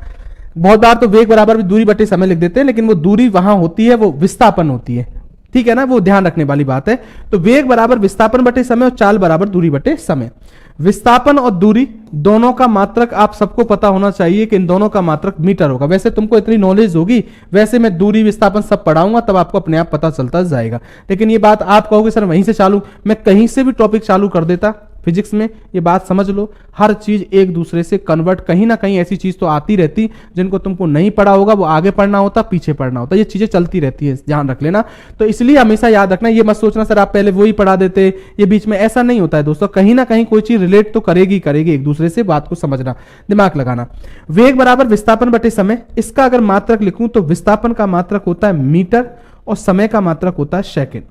बहुत बार तो वेग बराबर भी दूरी बटे समय लिख देते हैं, लेकिन वो दूरी वहां होती है, वो विस्थापन होती है, ठीक है ना, वो ध्यान रखने वाली बात है। तो वेग बराबर विस्थापन बटे समय और चाल बराबर दूरी बटे समय। विस्थापन और दूरी दोनों का मात्रक आप सबको पता होना चाहिए कि इन दोनों का मात्रक मीटर होगा। वैसे तुमको इतनी नॉलेज होगी, वैसे मैं दूरी विस्थापन सब पढ़ाऊंगा, तब आपको अपने आप पता चलता जाएगा। लेकिन ये बात आप कहोगे सर वहीं से चालू, मैं कहीं से भी टॉपिक चालू कर देता फिजिक्स में। ये बात समझ लो, हर चीज एक दूसरे से कन्वर्ट, कहीं ना कहीं ऐसी चीज तो आती रहती जिनको तुमको नहीं पढ़ा होगा, वो आगे पढ़ना होता, पीछे पढ़ना होता, ये चीजें चलती रहती है, ध्यान रख लेना। तो इसलिए हमेशा याद रखना, ये मत सोचना सर आप पहले वो ही पढ़ा देते, ये बीच में, ऐसा नहीं होता है दोस्तों। कहीं ना कहीं कोई चीज रिलेट तो करेगी करेगी एक दूसरे से, बात को समझना, दिमाग लगाना। वेग बराबर विस्थापन बटे समय, इसका अगर मात्रक लिखूं तो विस्थापन का मात्रक होता है मीटर और समय का मात्रक होता है सेकेंड,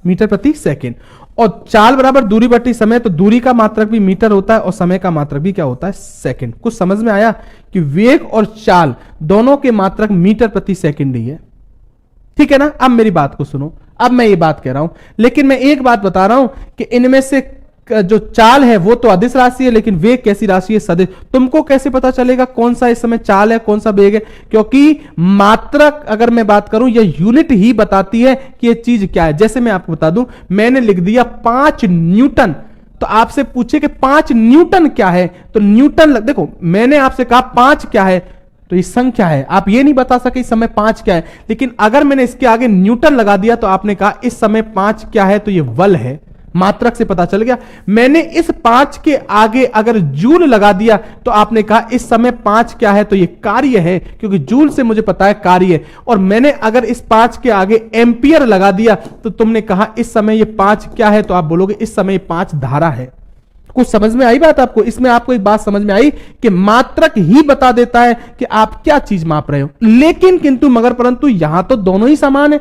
मीटर प्रति सेकेंड। और चाल बराबर दूरी बटी समय, तो दूरी का मात्रक भी मीटर होता है और समय का मात्रक भी क्या होता है, सेकंड। कुछ समझ में आया कि वेग और चाल दोनों के मात्रक मीटर प्रति सेकंड ही है, ठीक है ना। अब मेरी बात को सुनो, अब मैं ये बात कह रहा हूं, लेकिन मैं एक बात बता रहा हूं कि इनमें से जो चाल है वो तो अदिश राशि है, लेकिन वेग कैसी राशि है, सदिश। तुमको कैसे पता चलेगा कौन सा इस समय चाल है कौन सा वेग है, क्योंकि मात्रक अगर मैं बात करूं यह यूनिट ही बताती है कि यह चीज क्या है। जैसे मैं आपको बता दूं, मैंने लिख दिया 5 न्यूटन, तो आपसे पूछे कि 5 न्यूटन क्या है, तो न्यूटन देखो, मैंने आपसे कहा 5 क्या है, तो ये संख्या है, आप ये नहीं बता सके इस समय 5 क्या है। लेकिन अगर मैंने इसके आगे न्यूटन लगा दिया तो आपने कहा इस समय 5 क्या है, तो ये बल है, मात्रक से पता चल गया। मैंने इस 5 के आगे अगर जूल लगा दिया तो आपने कहा इस समय 5 क्या है, तो ये कार्य है, क्योंकि जूल से मुझे पता है कार्य है। और मैंने अगर इस 5 के आगे एम्पियर लगा दिया तो तुमने कहा इस समय ये 5 क्या है, तो आप बोलोगे इस समय 5 धारा है। कुछ समझ में आई बात आपको? इसमें आपको एक बात समझ में आई कि मात्रक ही बता देता है कि आप क्या चीज माप रहे हो, लेकिन किंतु मगर परंतु यहां तो दोनों ही समान है,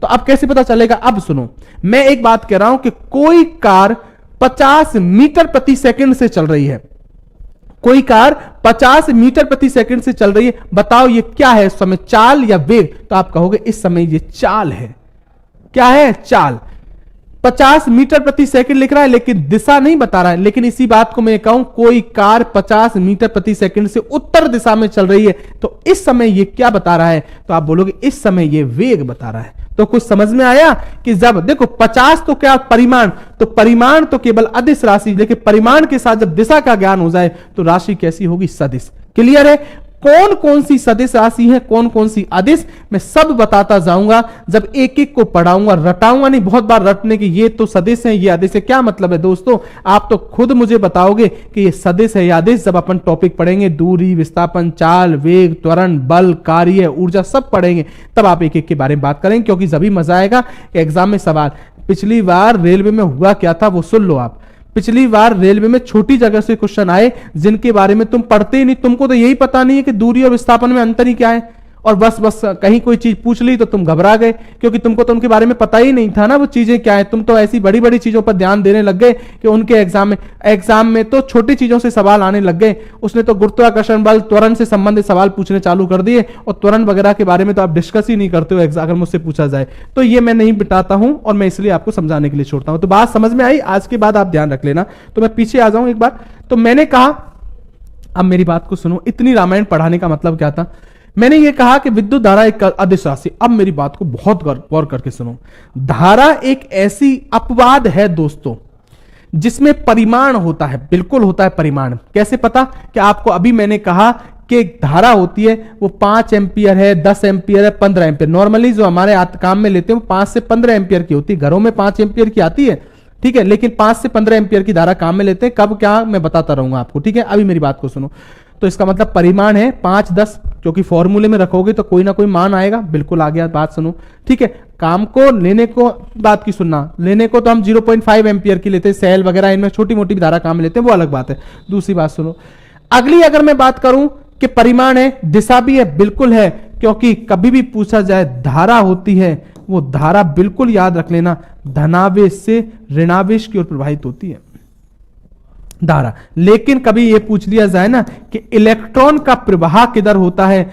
तो अब कैसे पता चलेगा? अब सुनो, मैं एक बात कह रहा हूं कि कोई कार 50 मीटर प्रति सेकंड से चल रही है, कोई कार 50 मीटर प्रति सेकंड से चल रही है, बताओ ये क्या है इस समय, चाल या वेग? तो आप कहोगे इस समय ये चाल है। क्या है? चाल। 50 मीटर प्रति सेकंड लिख रहा है लेकिन दिशा नहीं बता रहा है। लेकिन इसी बात को मैं कहूं, कोई कार 50 मीटर प्रति सेकंड से उत्तर दिशा में चल रही है, तो इस समय ये क्या बता रहा है? तो आप बोलोगे इस समय ये वेग बता रहा है। तो कुछ समझ में आया कि जब देखो 50 तो क्या परिमाण, तो परिमाण तो केवल अदिश राशि, लेकिन परिमाण के साथ जब दिशा का ज्ञान हो जाए तो राशि कैसी होगी? सदिश। क्लियर है? कौन कौन सी सदिश राशि है, कौन कौन सी अदिश, मैं सब बताता जाऊंगा जब एक एक को पढ़ाऊंगा, रटाऊंगा नहीं, बहुत बार रटने की, ये तो सदिश है ये अदिश है, क्या मतलब है दोस्तों? आप तो खुद मुझे बताओगे कि ये सदिश है या अदिश जब अपन टॉपिक पढ़ेंगे, दूरी, विस्थापन, चाल, वेग, त्वरण, बल, कार्य, ऊर्जा सब पढ़ेंगे, तब आप एक एक के बारे में बात करेंगे, क्योंकि जब भी मजा आएगा एग्जाम में सवाल। पिछली बार रेलवे में हुआ क्या था वो सुन लो आप। पिछली बार रेलवे में छोटी जगह से क्वेश्चन आए जिनके बारे में तुम पढ़ते ही नहीं, तुमको तो यही पता नहीं है कि दूरी और विस्थापन में अंतर ही क्या है, और बस कहीं कोई चीज पूछ ली तो तुम घबरा गए, क्योंकि तुमको तो उनके बारे में पता ही नहीं था ना वो चीजें क्या है। तुम तो ऐसी बड़ी बड़ी चीजों पर ध्यान देने लग गए कि उनके एग्जाम में तो छोटी चीजों से सवाल आने लग गए। उसने तो गुरुत्वाकर्षण बल, त्वरण से संबंधित सवाल पूछने चालू कर दिए, और त्वरण वगैरह के बारे में तो आप डिस्कस ही नहीं करते हो अगर मुझसे पूछा जाए तो। ये मैं नहीं बिताता हूं और मैं इसलिए आपको समझाने के लिए छोड़ता हूं। तो बात समझ में आई? आज के बाद आप ध्यान रख लेना। तो मैं पीछे आ जाऊं एक बार। तो मैंने कहा, अब मेरी बात को सुनो, इतनी रामायण पढ़ाने का मतलब क्या था? मैंने ये कहा कि विद्युत धारा एक अदिश राशि। अब मेरी बात को बहुत गौर करके सुनो। धारा एक ऐसी अपवाद है दोस्तों जिसमें परिमाण होता है, बिल्कुल होता है परिमाण। कैसे पता? कि आपको अभी मैंने कहा कि एक धारा होती है वो 5 एम्पियर है, 10 एम्पियर है, 15 एम्पियर। नॉर्मली जो हमारे काम में लेते हैं वो 5 से 15 एम्पियर की होती है, घरों में 5 एम्पियर की आती है, ठीक है, लेकिन 5 से 15 एम्पियर की धारा काम में लेते हैं। कब क्या मैं बताता रहूंगा आपको, ठीक है। अभी मेरी बात को सुनो। तो इसका मतलब परिमाण है 5, 10, क्योंकि फॉर्मूले में रखोगे तो कोई ना कोई मान आएगा। बिल्कुल आ गया, बात सुनो, ठीक है। काम को लेने को, बात की सुनना, लेने को तो हम 0.5 एम्पियर की लेते हैं, सेल वगैरह इनमें छोटी मोटी धारा काम में लेते हैं, वो अलग बात है। दूसरी बात सुनो, अगली अगर मैं बात करूं कि परिमाण है, दिशा भी है, बिल्कुल है, क्योंकि कभी भी पूछा जाए धारा होती है, वो धारा बिल्कुल याद रख लेना धनावेश से ऋणावेश की ओर प्रवाहित होती है धारा। लेकिन कभी यह पूछ लिया जाए ना कि इलेक्ट्रॉन का प्रवाह किधर होता है,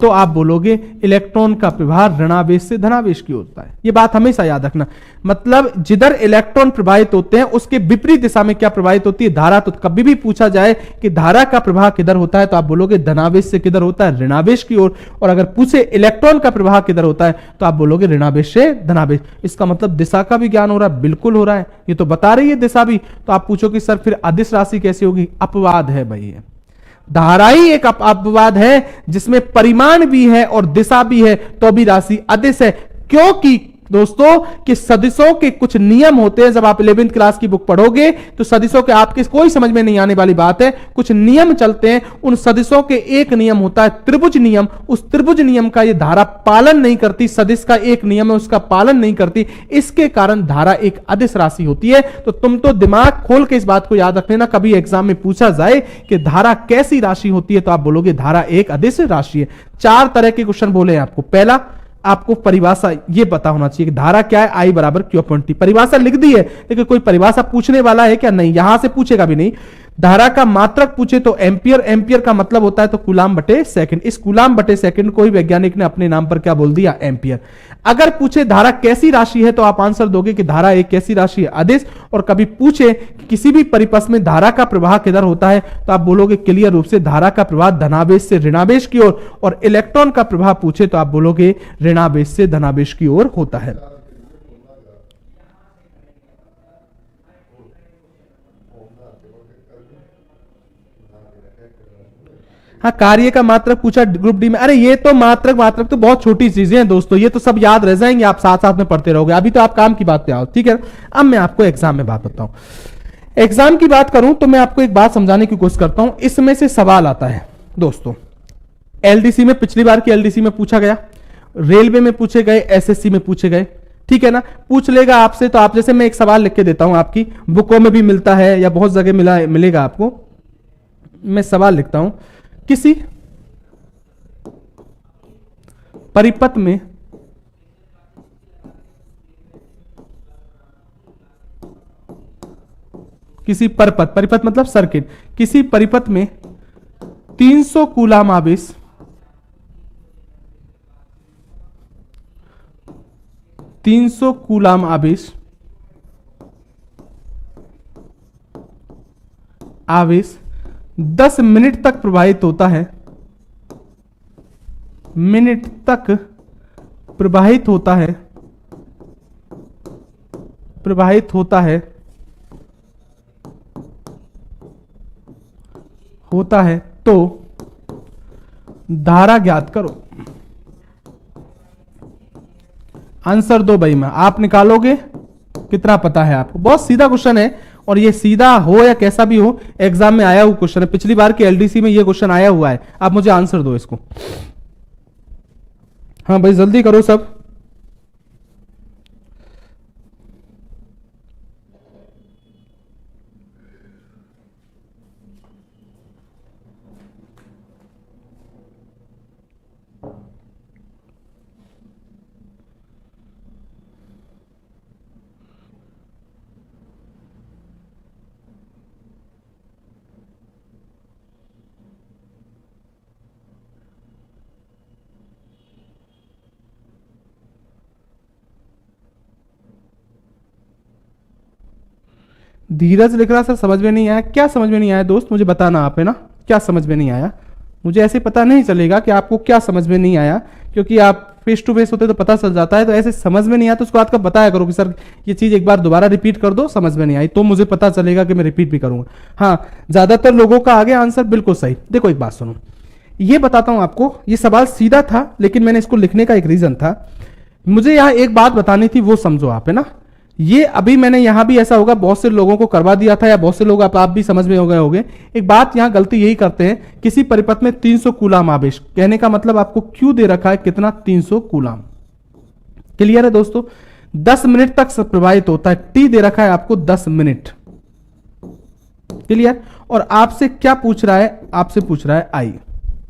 तो आप बोलोगे इलेक्ट्रॉन का प्रवाह ऋणावेश से धनावेश की ओर होता है। ये बात हमेशा याद रखना, मतलब जिधर इलेक्ट्रॉन प्रवाहित होते हैं उसके विपरीत दिशा में क्या प्रवाहित होती है, धारा। तो कभी भी पूछा जाए कि धारा का प्रवाह किधर होता है तो आप बोलोगे धनावेश से किधर होता है, ऋणावेश की ओर। और अगर पूछे इलेक्ट्रॉन का प्रवाह किधर होता है तो आप बोलोगे ऋणावेश से धनावेश। इसका मतलब दिशा का भी ज्ञान हो रहा है, बिल्कुल हो रहा है, ये तो बता रही है दिशा भी। तो आप पूछो कि सर फिर अदिश राशि कैसी होगी, अपवाद है भाई। ये धारा ही एक अपवाद है जिसमें परिमाण भी है और दिशा भी है, तो भी राशि अदिश है। क्योंकि दोस्तों कि सदिशों के कुछ नियम होते हैं, जब आप 11वीं क्लास की बुक पढ़ोगे तो सदिशों के आपके कोई समझ में नहीं आने वाली बात है, कुछ नियम चलते हैं। उन सदिशों के एक नियम होता है त्रिभुज नियम, उस त्रिभुज नियम का ये धारा पालन नहीं करती, सदिश का एक नियम है उसका पालन नहीं करती, इसके कारण धारा एक अदिश राशि होती है। तो तुम तो दिमाग खोल के इस बात को याद रख लेना, कभी एग्जाम में पूछा जाए कि धारा कैसी राशि होती है तो आप बोलोगे धारा एक अदिश राशि है। 4 तरह के क्वेश्चन बोले हैं आपको। पहला, आपको परिभाषा ये पता होना चाहिए कि धारा क्या है, आई बराबर क्यू अपॉन टी। परिभाषा लिख दी है लेकिन कोई परिभाषा पूछने वाला है क्या, नहीं, यहां से पूछेगा भी नहीं। धारा का मात्रक पूछे तो एम्पियर, एम्पियर का मतलब होता है तो कूलाम बटे सेकंड। इस कूलाम बटे सेकंड को ही वैज्ञानिक ने अपने नाम पर क्या बोल दिया, एम्पियर। अगर पूछे धारा कैसी राशि है तो आप आंसर दोगे कि धारा एक कैसी राशि है, अदिश। और कभी पूछे कि किसी भी परिपथ में धारा का प्रवाह किधर होता है तो आप बोलोगे क्लियर रूप से धारा का प्रवाह धनावेश से ऋणावेश की ओर, और इलेक्ट्रॉन का प्रवाह पूछे तो आप बोलोगे ऋणावेश से धनावेश की ओर होता है। हाँ, कार्य का मात्रक पूछा ग्रुप डी में। अरे ये तो मात्रक तो बहुत छोटी चीजें हैं दोस्तों, ये तो सब याद रह जाएंगे, आप साथ साथ में पढ़ते रहोगे। अभी तो आप काम की बात पे आओ, ठीक है। अब मैं आपको एग्जाम में बात बताऊं, एग्जाम की बात करूं तो मैं आपको एक बात समझाने की कोशिश करता हूं। इसमें से सवाल आता है दोस्तों, एलडीसी में, पिछली बार की एलडीसी में पूछा गया, रेलवे में पूछे गए, एसएससी में पूछे गए, ठीक है ना। पूछ लेगा आपसे तो आप, जैसे मैं एक सवाल लिख के देता हूं, आपकी बुकों में भी मिलता है या बहुत जगह मिलेगा आपको। मैं सवाल लिखता हूं, किसी परिपथ में परिपथ मतलब सर्किट, किसी परिपथ में 300 कूलाम आवेश 300 कूलाम आवेश 10 मिनट तक प्रवाहित होता है, मिनट तक प्रवाहित होता है तो धारा ज्ञात करो। आंसर दो भाई, मैं आप निकालोगे कितना पता है आपको। बहुत सीधा क्वेश्चन है, और ये सीधा हो या कैसा भी हो एग्जाम में आया हुआ क्वेश्चन है, पिछली बार की एलडीसी में ये क्वेश्चन आया हुआ है। आप मुझे आंसर दो इसको। हाँ भाई जल्दी करो सब। धीरज लिख रहा, सर समझ में नहीं आया। क्या समझ में नहीं आया दोस्त, मुझे बताना आप, है ना, क्या समझ में नहीं आया। मुझे ऐसे पता नहीं चलेगा कि आपको क्या समझ में नहीं आया, क्योंकि आप फेस टू फेस होते तो पता चल जाता है। तो ऐसे समझ में नहीं आया तो उसको आपका बताया करो कि सर ये चीज एक बार दोबारा रिपीट कर दो, समझ में नहीं आई, तो मुझे पता चलेगा कि मैं रिपीट भी करूंगा। हाँ, ज्यादातर लोगों का आगे आंसर बिल्कुल सही। देखो एक बात सुनो, ये बताता हूं आपको, ये सवाल सीधा था लेकिन मैंने इसको लिखने का एक रीजन था। मुझे यहां एक बात बतानी थी, वो समझो आप, है ना। ये अभी मैंने यहां भी ऐसा होगा, बहुत से लोगों को करवा दिया था, या बहुत से लोग आप भी समझ में हो गए होंगे। एक बात यहां गलती यही करते हैं, किसी परिपथ में 300 कूलाम आवेश, कहने का मतलब आपको क्यू दे रखा है कितना, 300 कूलाम। क्लियर है दोस्तों। 10 मिनट तक प्रवाहित होता है, टी दे रखा है आपको 10 मिनट। क्लियर। और आपसे क्या पूछ रहा है, आपसे पूछ रहा है आई।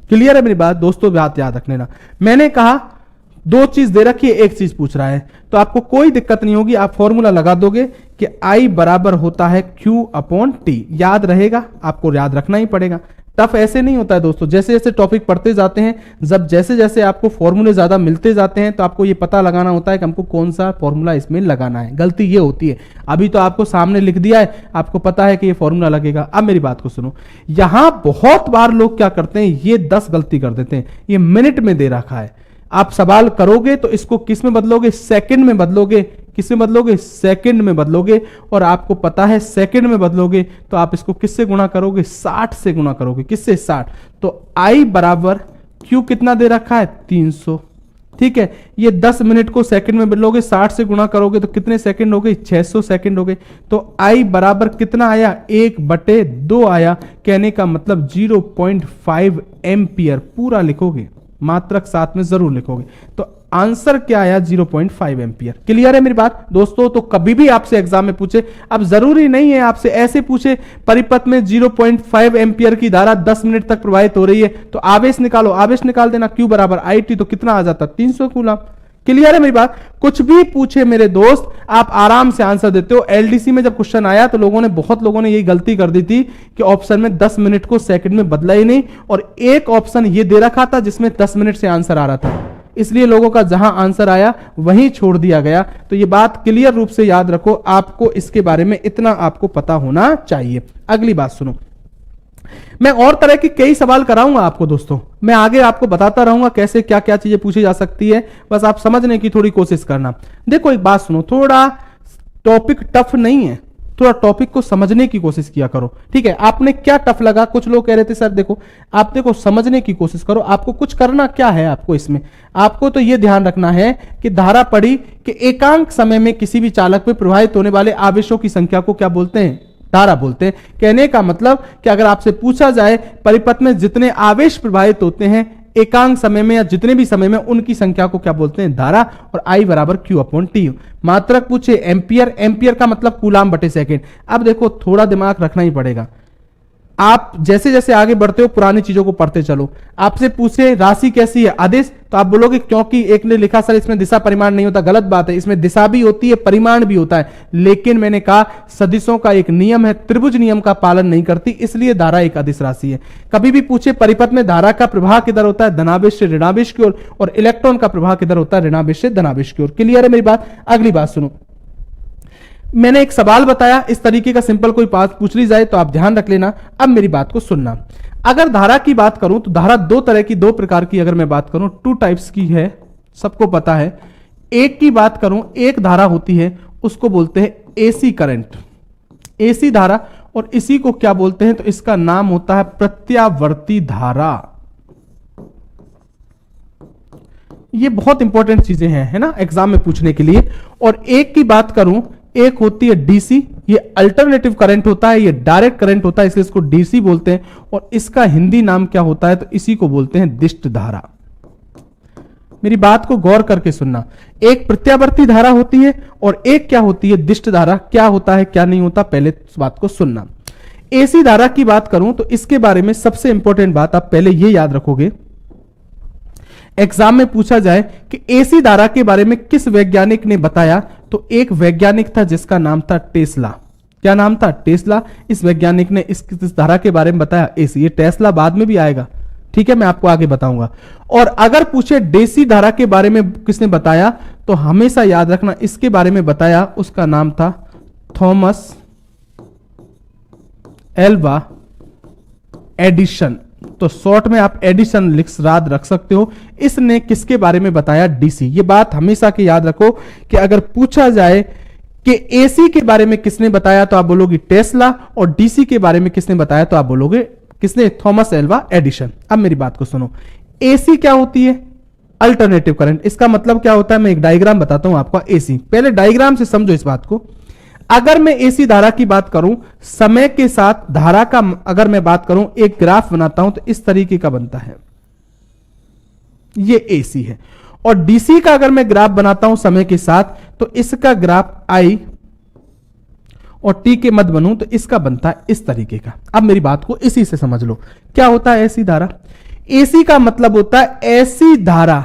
क्लियर है मेरी बात दोस्तों, बात याद रख लेना। मैंने कहा 2 चीज दे रखी है, 1 चीज पूछ रहा है, तो आपको कोई दिक्कत नहीं होगी, आप फॉर्मूला लगा दोगे कि I बराबर होता है Q अपॉन टी। याद रहेगा, आपको याद रखना ही पड़ेगा। टफ ऐसे नहीं होता है दोस्तों, जैसे जैसे टॉपिक पढ़ते जाते हैं, जब जैसे जैसे आपको फॉर्मूले ज्यादा मिलते जाते हैं तो आपको ये पता लगाना होता है कि हमको कौन सा फॉर्मूला इसमें लगाना है। गलती ये होती है, अभी तो आपको सामने लिख दिया है, आपको पता है कि ये फॉर्मूला लगेगा। अब मेरी बात को सुनो, यहां बहुत बार लोग क्या करते हैं, ये 10 गलती कर देते हैं। ये मिनट में दे रखा है, आप सवाल करोगे तो इसको किस में बदलोगे, सेकंड में बदलोगे। किसमें बदलोगे, सेकंड में बदलोगे। और आपको पता है सेकंड में बदलोगे तो आप इसको किससे गुणा करोगे, 60 से गुणा करोगे। किससे, 60। तो I बराबर Q कितना दे रखा है, 300। ठीक है, ये 10 मिनट को सेकंड में बदलोगे, 60 से गुणा करोगे तो कितने सेकंड हो गए, 600 सेकंड हो गए। तो I बराबर कितना आया, 1/2 आया। कहने का मतलब 0.5 एम्पियर पूरा लिखोगे, मात्रक साथ में जरूर लिखोगे। तो आंसर क्या आया, 0.5 एम्पियर। क्लियर है मेरी बात दोस्तों। तो कभी भी आपसे एग्जाम में पूछे, अब जरूरी नहीं है आपसे ऐसे पूछे परिपथ में 0.5 एम्पियर की धारा 10 मिनट तक प्रवाहित हो रही है, तो आवेश निकालो, आवेश निकाल देना, Q बराबर IT, तो कितना आ जाता, 300 कूलम। क्लियर है मेरी बात। कुछ भी पूछे मेरे दोस्त, आप आराम से आंसर देते हो। LDC में जब क्वेश्चन आया तो बहुत लोगों ने यही गलती कर दी थी कि ऑप्शन में 10 मिनट को सेकंड में बदला ही नहीं, और एक ऑप्शन ये दे रखा था जिसमें 10 मिनट से आंसर आ रहा था, इसलिए लोगों का जहां आंसर आया वहीं छोड़ दिया गया। तो ये बात क्लियर रूप से याद रखो, आपको इसके बारे में इतना आपको पता होना चाहिए। अगली बात सुनो, मैं और तरह के कई सवाल कराऊंगा आपको दोस्तों, मैं आगे आपको बताता रहूंगा कैसे क्या क्या चीजें पूछी जा सकती है, बस आप समझने की थोड़ी कोशिश करना। देखो एक बात सुनो, थोड़ा टॉपिक टफ नहीं है, थोड़ा टॉपिक को समझने की कोशिश किया करो। ठीक है, आपने क्या टफ लगा, कुछ लोग कह रहे थे सर देखो, आप देखो समझने की कोशिश करो। आपको कुछ करना क्या है, आपको इसमें आपको तो यह ध्यान रखना है कि धारा पड़ी कि एकांक समय में किसी भी चालक में प्रवाहित होने वाले आवेशों की संख्या को क्या बोलते हैं, धारा बोलते हैं। कहने का मतलब कि अगर आपसे पूछा जाए परिपथ में जितने आवेश प्रवाहित होते हैं एकांक समय में या जितने भी समय में, उनकी संख्या को क्या बोलते हैं, धारा। और I बराबर Q/T। मात्रक पूछे एम्पियर, एम्पियर का मतलब कूलाम बटे सेकेंड। अब देखो थोड़ा दिमाग रखना ही पड़ेगा, आप जैसे जैसे आगे बढ़ते हो पुरानी चीजों को पढ़ते चलो। आपसे पूछे राशि कैसी है, अदिश, तो आप बोलोगे क्योंकि एक ने लिखा सर इसमें दिशा परिमाण नहीं होता। गलत बात है, इसमें दिशा भी होती है, परिमाण भी होता है, लेकिन मैंने कहा सदिशों का एक नियम है, त्रिभुज नियम का पालन नहीं करती, इसलिए धारा एक अदिश राशि है। कभी भी पूछे परिपथ में धारा का प्रवाह किधर होता है, धनावेश से ऋणावेश की ओर, और इलेक्ट्रॉन का प्रवाह किधर होता है, ऋणावेश से धनावेश की ओर। क्लियर है मेरी बात। अगली बात सुनो, मैंने एक सवाल बताया, इस तरीके का सिंपल कोई बात पूछ ली जाए तो आप ध्यान रख लेना। अब मेरी बात को सुनना, अगर धारा की बात करूं तो धारा दो तरह की, दो प्रकार की अगर मैं बात करूं, 2 टाइप्स की है, सबको पता है। एक की बात करूं, एक धारा होती है उसको बोलते हैं एसी करंट, एसी धारा, और इसी को क्या बोलते हैं, तो इसका नाम होता है प्रत्यावर्ती धारा। ये बहुत इंपॉर्टेंट चीजें हैं, है ना, एग्जाम में पूछने के लिए। और एक की बात करूं, एक होती है डीसी, ये अल्टरनेटिव करंट होता है, ये डायरेक्ट करंट होता है, इसलिए इसको डीसी बोलते हैं। और इसका हिंदी नाम क्या होता है, तो इसी को बोलते हैं दिष्ट धारा। मेरी बात को गौर करके सुनना, एक प्रत्यावर्ती धारा होती है और एक क्या होती है, दिष्ट धारा। क्या होता है क्या नहीं होता, पहले इस बात को सुनना। एसी धारा की बात करूं तो इसके बारे में सबसे इंपॉर्टेंट बात आप पहले ये याद रखोगे, एग्जाम में पूछा जाए कि एसी धारा के बारे में किस वैज्ञानिक ने बताया, तो एक वैज्ञानिक था जिसका नाम था टेस्ला। क्या नाम था, टेस्ला। इस वैज्ञानिक ने इस धारा के बारे में बताया एसी। ये टेस्ला बाद में भी आएगा, ठीक है, मैं आपको आगे बताऊंगा। और अगर पूछे डीसी धारा के बारे में किसने बताया, तो हमेशा याद रखना इसके बारे में बताया, उसका नाम था थॉमस एल्वा एडिसन। तो शॉर्ट में आप एडिशन लिख याद रख सकते हो। इसने किसके बारे में बताया, डीसी। ये बात हमेशा की याद रखो कि अगर पूछा जाए कि एसी के बारे में किसने बताया, तो आप बोलोगे टेस्ला, और डीसी के बारे में किसने बताया, तो आप बोलोगे किसने, थॉमस एल्वा एडिसन। अब मेरी बात को सुनो, एसी क्या होती है, अल्टरनेटिव करंट। इसका मतलब क्या होता है, मैं एक डायग्राम बताता हूं आपको। एसी, पहले डायग्राम से समझो इस बात को। अगर मैं एसी धारा की बात करूं, समय के साथ धारा का अगर मैं बात करूं, एक ग्राफ बनाता हूं तो इस तरीके का बनता है, ये एसी है। और डीसी का अगर मैं ग्राफ बनाता हूं समय के साथ, तो इसका ग्राफ आई और टी के मध्य बनूं तो इसका बनता है इस तरीके का। अब मेरी बात को इसी से समझ लो, क्या होता है एसी धारा। एसी का मतलब होता है ऐसी धारा,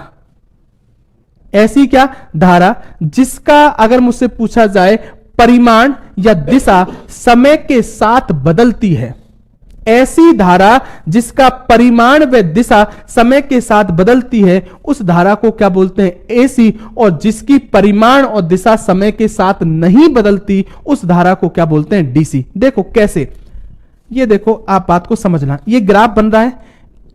ऐसी क्या धारा, जिसका अगर मुझसे पूछा जाए परिमाण या दिशा समय के साथ बदलती है, ऐसी धारा जिसका परिमाण व दिशा समय के साथ बदलती है उस धारा को क्या बोलते हैं, एसी। और जिसकी परिमाण और दिशा समय के साथ नहीं बदलती उस धारा को क्या बोलते हैं, डीसी। देखो कैसे, ये देखो आप बात को समझना, ये ग्राफ बन रहा है,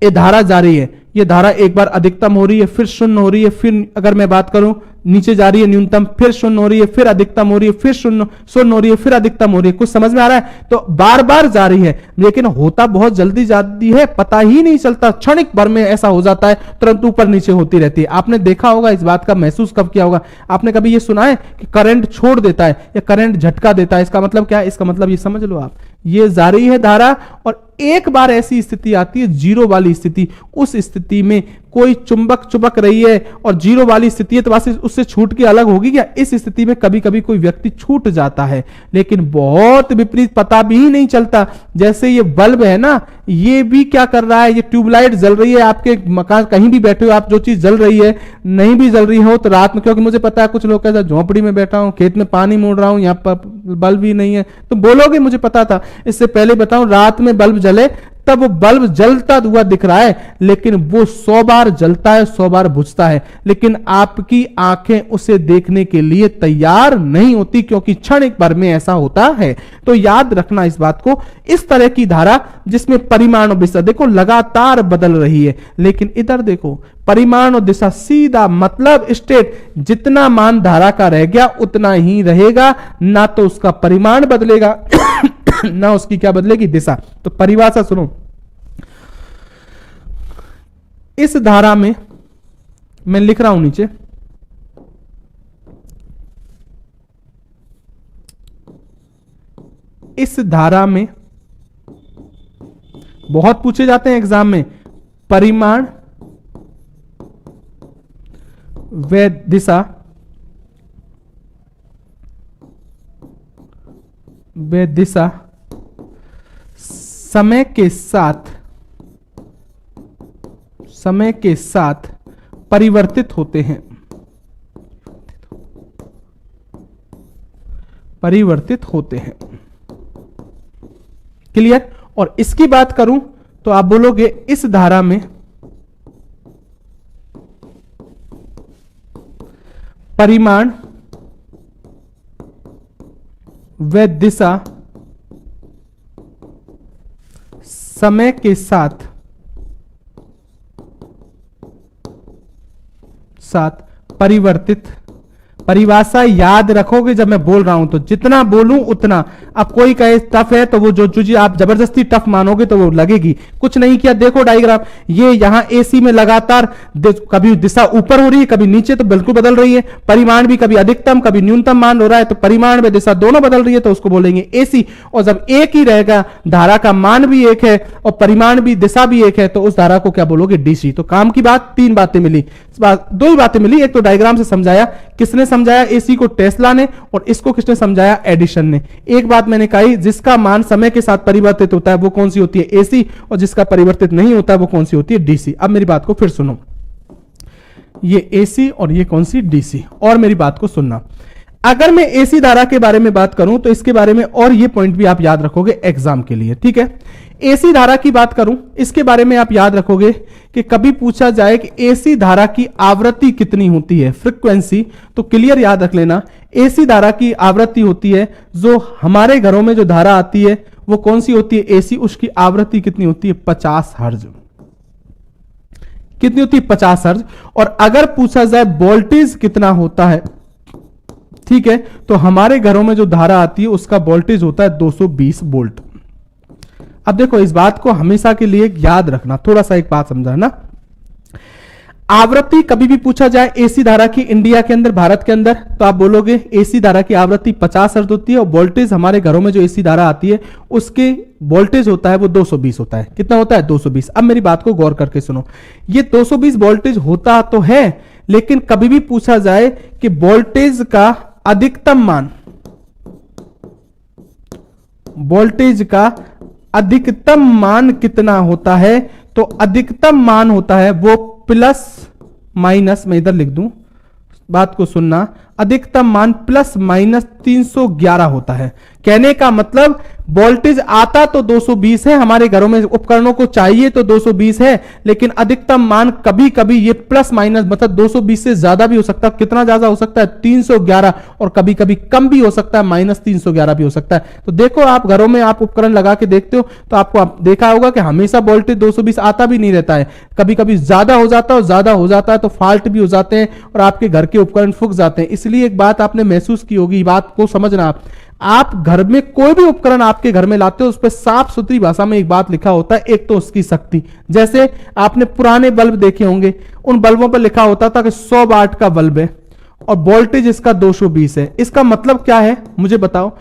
ये धारा जा रही है, ये धारा एक बार अधिकतम हो रही है, फिर शून्य हो रही है, फिर अगर मैं बात करूं नीचे जा रही है न्यूनतम, फिर शून्य हो रही है, फिर अधिकतम हो रही है, फिर शून्य हो रही है, फिर अधिकतम हो रही है। कुछ समझ में आ रहा है? तो बार बार जा रही है, लेकिन होता बहुत जल्दी जाती है, पता ही नहीं चलता, क्षणिक भर में ऐसा हो जाता है, तुरंत ऊपर नीचे होती रहती है। आपने देखा होगा, इस बात का महसूस कब किया होगा? आपने कभी ये सुना है कि करंट छोड़ देता है या करंट झटका देता है? इसका मतलब क्या है? इसका मतलब ये समझ लो आप, ये जारी है धारा और एक बार ऐसी स्थिति आती है जीरो वाली स्थिति, उस स्थिति में कोई चुंबक चुबक रही है और जीरो वाली स्थिति है तो वहां से उससे छूट के अलग होगी क्या? इस स्थिति में कभी कभी कोई व्यक्ति छूट जाता है, लेकिन बहुत विपरीत, पता भी नहीं चलता। जैसे ये बल्ब है ना, ये भी क्या कर रहा है, ये ट्यूबलाइट जल रही है, आपके मकान कहीं भी बैठे हो आप, जो चीज जल रही है नहीं भी जल रही हो तो रात में, क्योंकि मुझे पता है कुछ लोग कहते हैं झोंपड़ी में बैठा हूं, खेत में पानी मोड़ रहा हूं, यहाँ पर बल्ब ही नहीं है, तो बोलोगे मुझे पता था। इससे पहले बताऊं, रात में बल्ब जले तब वो बल्ब जलता हुआ दिख रहा है, लेकिन वो 100 बार जलता है, 100 बार बुझता है, लेकिन आपकी आंखें उसे देखने के लिए तैयार नहीं होती, क्योंकि क्षणिक भर में ऐसा होता है। तो याद रखना इस बात को, इस तरह की धारा जिसमें परिमाण और दिशा देखो लगातार बदल रही है, लेकिन इधर देखो परिमाण और दिशा सीधा, मतलब स्टेट, जितना मान धारा का रह गया उतना ही रहेगा, ना तो उसका परिमाण बदलेगा ना उसकी क्या बदलेगी, दिशा। तो परिभाषा सुनो, इस धारा में मैं लिख रहा हूं नीचे, इस धारा में बहुत पूछे जाते हैं एग्जाम में, परिमाण व दिशा समय के साथ परिवर्तित होते हैं, क्लियर? और इसकी बात करूं तो आप बोलोगे इस धारा में परिमाण व दिशा समय के साथ परिवर्तित। परिभाषा याद रखोगे जब मैं बोल रहा हूं तो, जितना बोलूं उतना। अब कोई कहे टफ है तो वो जो चीज आप जबरदस्ती टफ मानोगे तो वो लगेगी। कुछ नहीं किया, देखो डायग्राम, ये यहां एसी में लगातार कभी दिशा ऊपर हो रही है, कभी नीचे, तो बिल्कुल बदल रही है। परिमाण भी कभी अधिकतम कभी न्यूनतम मान हो रहा है, तो परिमाण में दिशा दोनों बदल रही है, तो उसको बोलेंगे एसी। और जब एक ही रहेगा, धारा का मान भी एक है और परिमाण भी, दिशा भी एक है, तो उस धारा को क्या बोलोगे, डीसी। तो काम की बात, तीन बातें मिली, दो ही बातें मिली, एक तो डायग्राम से समझाया, किसने समझाया, एसी को टेस्ला ने, और इसको किसने समझाया, एडिशन ने। एक बात मैंने कही, जिसका मान समय के साथ परिवर्तित होता है वो कौन सी होती है, एसी, और जिसका परिवर्तित नहीं होता है वो कौन सी होती है, डीसी। अब मेरी बात को फिर सुनो, ये एसी और ये कौन सी, डीसी। और मेरी बात को सुनना, अगर मैं एसी धारा के बारे में बात करूं तो इसके बारे में और ये पॉइंट भी आप याद रखोगे एग्जाम के लिए, ठीक है। एसी धारा की बात करूं, इसके बारे में आप याद रखोगे कि कभी पूछा जाए कि एसी धारा की आवृत्ति कितनी होती है, फ्रीक्वेंसी, तो क्लियर याद रख लेना, एसी धारा की आवृत्ति होती है, जो हमारे घरों में जो धारा आती है वो कौन सी होती है, एसी, उसकी आवृत्ति कितनी होती है, 50 हर्ट्ज। कितनी होती है, 50 हर्ट्ज। और अगर पूछा जाए वोल्टेज कितना होता है, ठीक है, तो हमारे घरों में जो धारा आती है उसका वोल्टेज होता है 220 वोल्ट। अब देखो, इस बात को हमेशा के लिए याद रखना, थोड़ा सा एक बात समझाना, आवृत्ति कभी भी पूछा जाए एसी धारा की इंडिया के अंदर, भारत के अंदर, तो आप बोलोगे एसी धारा की आवृत्ति 50 हर्ट्ज होती है, और वोल्टेज हमारे घरों में जो एसी धारा आती है उसके वोल्टेज होता है वो 220 होता है। कितना होता है, 220। अब मेरी बात को गौर करके सुनो, ये 220 वोल्टेज होता तो है, लेकिन कभी भी पूछा जाए कि वोल्टेज का अधिकतम मान, वोल्टेज का अधिकतम मान कितना होता है, तो अधिकतम मान होता है वो प्लस माइनस, मैं इधर लिख दूं, बात को सुनना, अधिकतम मान प्लस माइनस 311 होता है। कहने का मतलब वोल्टेज आता तो 220 है, हमारे घरों में उपकरणों को चाहिए तो 220 है, लेकिन अधिकतम मान कभी कभी ये प्लस माइनस मतलब 220 से ज्यादा भी हो सकता है। कितना ज्यादा हो सकता है? 311, और कभी कभी कम भी हो सकता है, -311 भी हो सकता है। तो देखो आप घरों में आप उपकरण लगा के देखते हो तो आपको देखा होगा कि हमेशा वोल्टेज 220 आता भी नहीं रहता है, कभी कभी ज्यादा हो जाता है, और ज्यादा हो जाता है तो फॉल्ट भी हो जाते हैं और आपके घर के उपकरण फूक जाते हैं। इसलिए एक बात आपने महसूस की होगी, बात को समझना, आप घर में कोई भी उपकरण आपके घर में लाते हो उस पर साफ सुथरी भाषा में एक बात लिखा होता है, एक तो उसकी शक्ति। जैसे आपने पुराने बल्ब देखे होंगे, उन बल्बों पर लिखा होता था कि 100 वाट का बल्ब है और वोल्टेज इसका 220 है। इसका मतलब क्या है मुझे बताओ?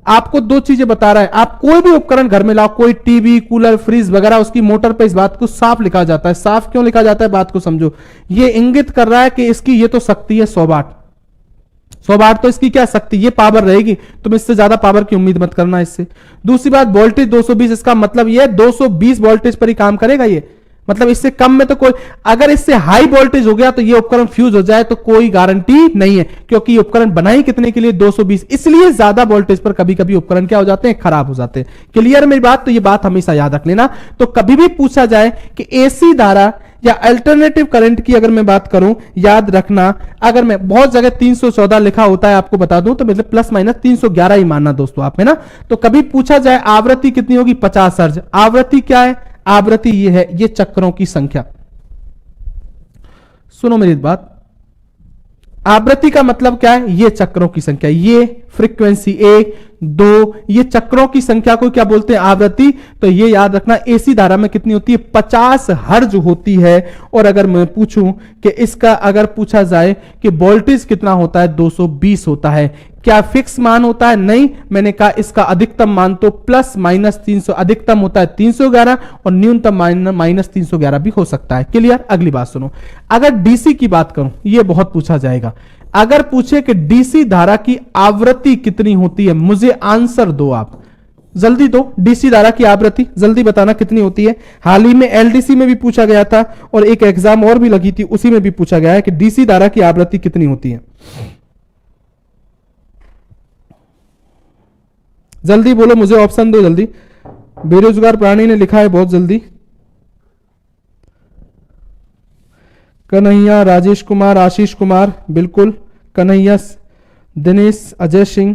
आपको दो चीजें बता रहा है। आप कोई भी उपकरण घर में लाओ, कोई टीवी, कूलर, फ्रिज वगैरह, उसकी मोटर पे इस बात को साफ लिखा जाता है। साफ क्यों लिखा जाता है? बात को समझो। ये इंगित कर रहा है कि इसकी ये तो शक्ति है 100 वाट, 100 वाट तो इसकी क्या शक्ति, ये पावर रहेगी, तुम इससे ज्यादा पावर की उम्मीद मत करना इससे। दूसरी बात, वोल्टेज 220, इसका मतलब ये 220 वोल्टेज पर ही काम करेगा ये, मतलब इससे कम में तो कोई, अगर इससे हाई वोल्टेज हो गया तो ये उपकरण फ्यूज हो जाए तो कोई गारंटी नहीं है, क्योंकि ये उपकरण बनाई कितने के लिए? 220। इसलिए ज्यादा वोल्टेज पर कभी कभी उपकरण क्या हो जाते हैं? खराब हो जाते हैं। क्लियर मेरी बात? तो ये बात हमेशा याद रख लेना। तो कभी भी पूछा जाए कि एसी धारा या अल्टरनेटिव करंट की अगर मैं बात करूं, याद रखना, अगर मैं बहुत जगह 314 लिखा होता है आपको बता दूं, तो मतलब प्लस माइनस 311 ही मानना दोस्तों आप, है ना। तो कभी पूछा जाए आवृत्ति कितनी होगी? 50 हर्ट्ज। आवृत्ति क्या है? आवृत्ति ये है, ये चक्रों की संख्या। सुनो मेरी बात, आवृत्ति का मतलब क्या है? ये चक्रों की संख्या, ये फ्रीक्वेंसी 1, 2, ये चक्रों की संख्या को क्या बोलते हैं? आवृत्ति। तो ये याद रखना, एसी धारा में कितनी होती है? 50 हर्ज होती है। और अगर मैं पूछूं कि इसका अगर पूछा जाए कि वोल्टेज कितना होता है? 220 होता है। क्या फिक्स मान होता है? नहीं, मैंने कहा इसका अधिकतम मान तो प्लस माइनस 300, अधिकतम होता है 311 और न्यूनतम माइनस 311 भी हो सकता है। क्लियर? अगली बात सुनो, अगर डीसी की बात करूं, यह बहुत पूछा जाएगा। अगर पूछे कि डीसी धारा की आवृत्ति कितनी होती है, मुझे आंसर दो आप, जल्दी दो। डीसी धारा की आवृत्ति जल्दी बताना कितनी होती है। हाल ही में एलडीसी में भी पूछा गया था और एक एग्जाम और भी लगी थी, उसी में भी पूछा गया है कि डीसी धारा की आवृत्ति कितनी होती है। जल्दी बोलो, मुझे ऑप्शन दो जल्दी। बेरोजगार प्राणी ने लिखा है बहुत जल्दी। कन्हैया, राजेश कुमार, आशीष कुमार, बिल्कुल कन्हैया, दिनेश, अजय सिंह।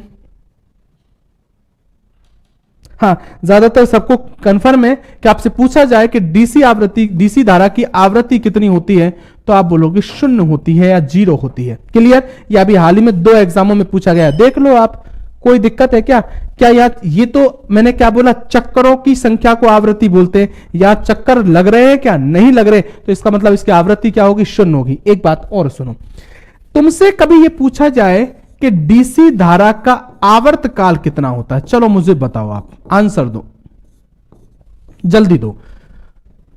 हाँ, ज्यादातर सबको कंफर्म है कि आपसे पूछा जाए कि डीसी आवृत्ति, डीसी धारा की आवृत्ति कितनी होती है, तो आप बोलोगे 0 होती है या 0 होती है। क्लियर? या अभी हाल ही में 2 एग्जामों में पूछा गया, देख लो आप। कोई दिक्कत है क्या? क्या याद, ये तो मैंने क्या बोला, चक्करों की संख्या को आवृत्ति बोलते हैं। या चक्कर लग रहे हैं क्या? नहीं लग रहे, तो इसका मतलब इसकी आवृत्ति क्या होगी? 0 होगी। एक बात और सुनो, तुमसे कभी ये पूछा जाए कि डीसी धारा का आवर्त काल कितना होता है, चलो मुझे बताओ, आप आंसर दो, जल्दी दो।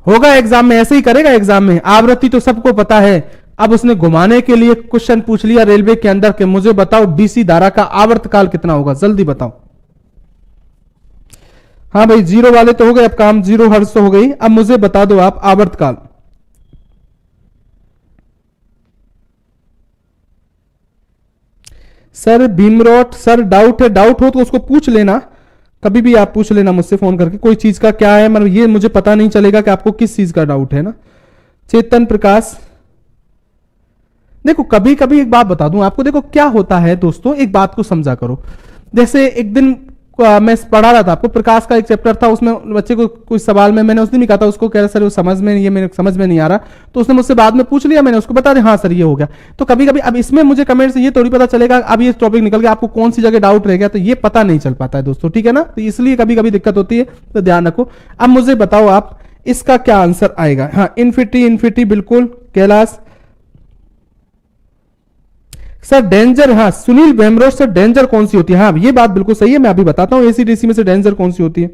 होगा एग्जाम में, ऐसे ही करेगा एग्जाम में। आवृत्ति तो सबको पता है, अब उसने घुमाने के लिए क्वेश्चन पूछ लिया रेलवे के अंदर के मुझे बताओ डीसी धारा का आवर्तकाल कितना होगा, जल्दी बताओ। हाँ भाई, 0 वाले तो हो गए, अब काम 0 हर्ट्ज तो हो गई। अब मुझे बता दो आप आवर्तकाल। सर भीमरोट, सर डाउट है, डाउट हो तो उसको पूछ लेना, कभी भी आप पूछ लेना मुझसे फोन करके, कोई चीज का क्या है, मतलब ये मुझे पता नहीं चलेगा कि आपको किस चीज का डाउट है ना। चेतन प्रकाश, देखो कभी कभी एक बात बता दूं आपको, देखो क्या होता है दोस्तों, एक बात को समझा करो। जैसे एक दिन मैं पढ़ा रहा था आपको, प्रकाश का एक चैप्टर था, उसमें बच्चे को कुछ सवाल में मैंने उस दिन भी कहा था उसको, कह रहा सर वो समझ में, ये मेरे समझ में नहीं आ रहा, तो उसने मुझसे बाद में पूछ लिया, मैंने उसको बता दिया हाँ सर ये हो गया। तो कभी कभी अब इसमें मुझे कमेंट से ये थोड़ी पता चलेगा अब ये टॉपिक निकल गया, आपको कौन सी जगह डाउट रह गया, तो ये पता नहीं चल पाता है दोस्तों, ठीक है ना। तो इसलिए कभी कभी दिक्कत होती है, तो ध्यान रखो। अब मुझे बताओ आप इसका क्या आंसर आएगा। हाँ, इन्फिनिटी, इन्फिनिटी बिल्कुल। कैलाश सर डेंजर, हाँ सुनील बेमरोड सर डेंजर कौन सी होती है, हाँ ये बात बिल्कुल सही है, मैं अभी बताता हूं एसी डीसी में से डेंजर कौन सी होती है।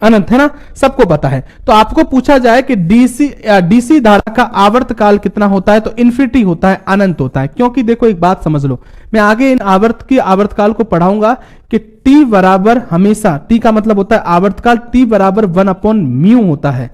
अनंत है ना, सबको पता है। तो आपको पूछा जाए कि डीसी धारा का आवर्तकाल कितना होता है, तो इन्फिनिटी होता है, अनंत होता है। क्योंकि देखो एक बात समझ लो, मैं आगे इन आवर्तकाल को पढ़ाऊंगा कि टी बराबर हमेशा, टी का मतलब होता है आवर्तकाल, टी बराबर 1/μ होता है।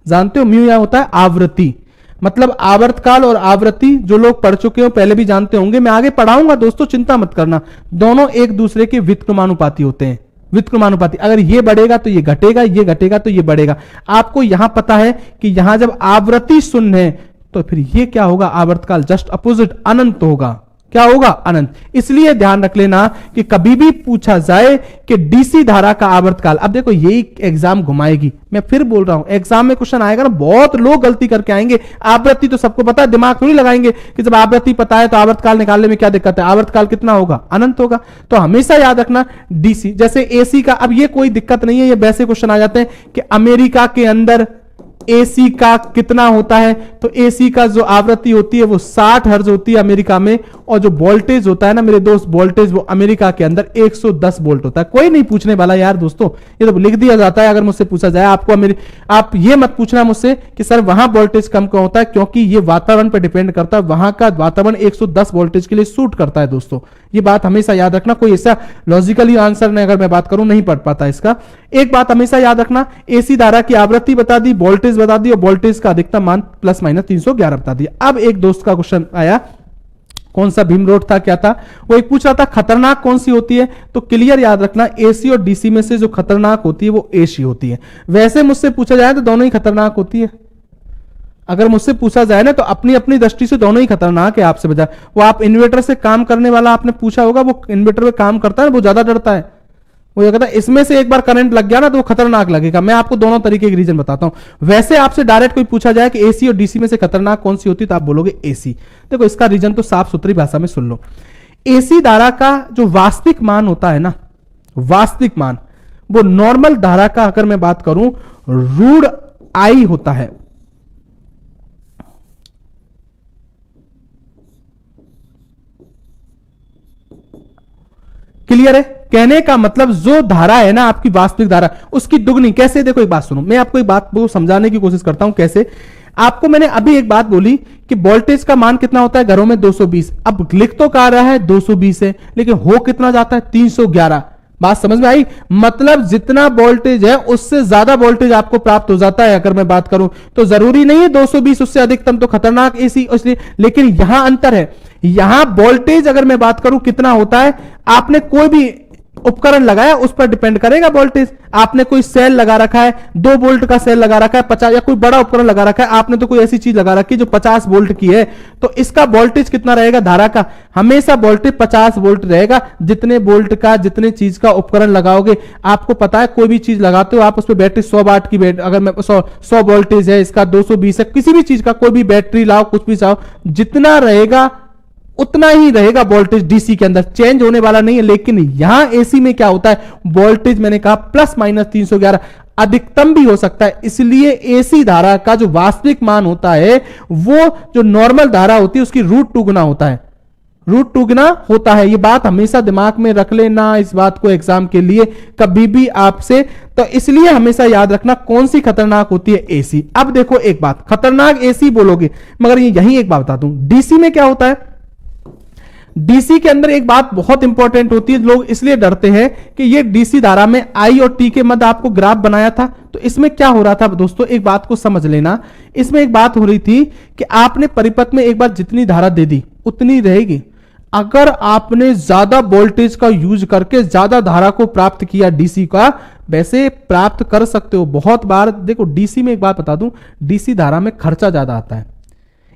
जानते हो म्यू या होता है आवृत्ति। मतलब आवर्तकाल और आवृत्ति जो लोग पढ़ चुके हो पहले भी जानते होंगे, मैं आगे पढ़ाऊंगा दोस्तों, चिंता मत करना। दोनों एक दूसरे के व्युत्क्रमानुपाती होते हैं। व्युत्क्रमानुपाती, अगर ये बढ़ेगा तो ये घटेगा, ये घटेगा तो ये बढ़ेगा। आपको यहां पता है कि यहां जब आवृत्ति शून्य है तो फिर ये क्या होगा, आवर्तकाल जस्ट अपोजिट अनंत होगा। क्या होगा, अनंत। इसलिए ध्यान रख लेना कि कभी भी पूछा जाए कि डीसी धारा का आवर्तकाल, अब देखो यही एग्जाम घुमाएगी, मैं फिर बोल रहा हूं एग्जाम में क्वेश्चन आएगा ना, बहुत लोग गलती करके आएंगे। आवृत्ति तो सबको पता है, दिमाग थोड़ी लगाएंगे कि जब आवृत्ति पता है तो आवर्तकाल निकालने में क्या दिक्कत है, आवर्तकाल कितना होगा, अनंत होगा। तो हमेशा याद रखना डीसी, जैसे एसी का, अब ये कोई दिक्कत नहीं है, ये वैसे क्वेश्चन आ जाते हैं कि अमेरिका के अंदर एसी का कितना होता है, तो एसी का जो आवृत्ति होती है वो 60 हर्ट्ज होती है अमेरिका में, और जो वोल्टेज होता है ना मेरे दोस्त, वोल्टेज वो अमेरिका के अंदर 110 वोल्ट होता है। कोई नहीं पूछने वाला यार दोस्तों, ये तो लिख दिया जाता है। अगर मुझसे पूछा जाए आपको आप ये मत पूछना मुझसे कि सर वहां वोल्टेज कम क्यों होता है, क्योंकि ये वातावरण पर डिपेंड करता है, वहां का वातावरण 110 वोल्टेज के लिए सूट करता है दोस्तों। ये बात हमेशा याद रखना, कोई ऐसा लॉजिकली आंसर नहीं, अगर मैं बात करूं नहीं पढ़ पाता इसका। एक बात हमेशा याद रखना, एसी धारा की आवृत्ति बता दी, वोल्टेज बता दी, और वोल्टेज का अधिकतम मान प्लस माइनस 311 बता दिया। अब एक दोस्त का क्वेश्चन आया, कौन सा भीम रोड था, क्या था, वो एक पूछ रहा था खतरनाक कौन सी होती है, तो क्लियर याद रखना एसी और डीसी में से जो खतरनाक होती है वो एसी होती है। वैसे मुझसे पूछा जाए तो दोनों ही खतरनाक होती है, अगर मुझसे पूछा जाए ना तो अपनी अपनी दृष्टि से दोनों ही खतरनाक है आपसे बजाय। वो आप इन्वर्टर से काम करने वाला आपने पूछा होगा, वो इन्वर्टर पे काम करता है वो ज्यादा डरता है, वो ये कहता है इसमें से एक बार करंट लग गया ना तो वो खतरनाक लगेगा। मैं आपको दोनों तरीके के रीजन बताता हूं। वैसे आपसे डायरेक्ट कोई पूछा जाए कि एसी और डीसी में से खतरनाक कौन सी होती है तो आप बोलोगे एसी। देखो इसका रीजन तो साफ सुथरी भाषा में सुन लो। एसी धारा का जो वास्तविक मान होता है ना, वास्तविक मान, वो नॉर्मल धारा का अगर मैं बात करूं √I होता है। क्लियर है, कहने का मतलब जो धारा है ना आपकी वास्तविक धारा, उसकी दुगनी। कैसे, देखो एक बात सुनो, मैं आपको एक बात को समझाने की कोशिश करता हूं। कैसे, आपको मैंने अभी एक बात बोली कि वोल्टेज का मान कितना होता है घरों में 220। अब लिख तो कह रहा है 220 है, लेकिन हो कितना जाता है 311। बात समझ में आई, मतलब जितना वोल्टेज है उससे ज्यादा वोल्टेज आपको प्राप्त हो जाता है। अगर मैं बात करूं तो जरूरी नहीं है 220 उससे अधिकतम तो खतरनाक एसी, इसलिए, लेकिन यहां अंतर है। यहां वोल्टेज अगर मैं बात करूं कितना होता है, आपने कोई भी उपकरण लगाया उस पर डिपेंड करेगा वोल्टेज। आपने कोई सेल लगा रखा है, 2 वोल्ट का सेल लगा रखा है 50, या कोई बड़ा उपकरण लगा रखा है आपने, तो कोई ऐसी चीज लगा रखी है जो 50 वोल्ट की है, तो इसका वोल्टेज कितना रहेगा, धारा का हमेशा वोल्टेज 50 वोल्ट रहेगा। जितने वोल्ट का, जितने चीज का उपकरण लगाओगे, आपको पता है कोई भी चीज लगाते हो आप उस पर बैटरी 100 वाट की बैटरी, अगर मैं 100 वोल्टेज है, इसका 220 है, किसी भी चीज का कोई भी बैटरी लाओ, कुछ भी चाहो, जितना रहेगा उतना ही रहेगा वोल्टेज। डीसी के अंदर चेंज होने वाला नहीं है। लेकिन यहां एसी में क्या होता है, वोल्टेज मैंने कहा प्लस माइनस 311, अधिकतम भी हो सकता है। इसलिए एसी धारा का जो वास्तविक मान होता है वो जो नॉर्मल धारा होती है उसकी √2 गुना होता है, √2 गुना होता है। ये बात हमेशा दिमाग में रख लेना, इस बात को एग्जाम के लिए कभी भी आपसे, तो इसलिए हमेशा याद रखना कौन सी खतरनाक होती है, एसी। अब देखो एक बात, खतरनाक एसी बोलोगे, मगर यही एक बात बता दूं, डीसी में क्या होता है, डीसी के अंदर एक बात बहुत इंपॉर्टेंट होती है, लोग इसलिए डरते हैं कि ये डीसी धारा में आई और टी के मध्य आपको ग्राफ बनाया था, तो इसमें क्या हो रहा था दोस्तों, एक बात को समझ लेना। इसमें एक बात हो रही थी कि आपने परिपथ में एक बार जितनी धारा दे दी उतनी रहेगी। अगर आपने ज्यादा वोल्टेज का यूज करके ज्यादा धारा को प्राप्त किया डीसी का, वैसे प्राप्त कर सकते हो बहुत बार। देखो डीसी में एक बात बता दूं, डीसी धारा में खर्चा ज्यादा आता है,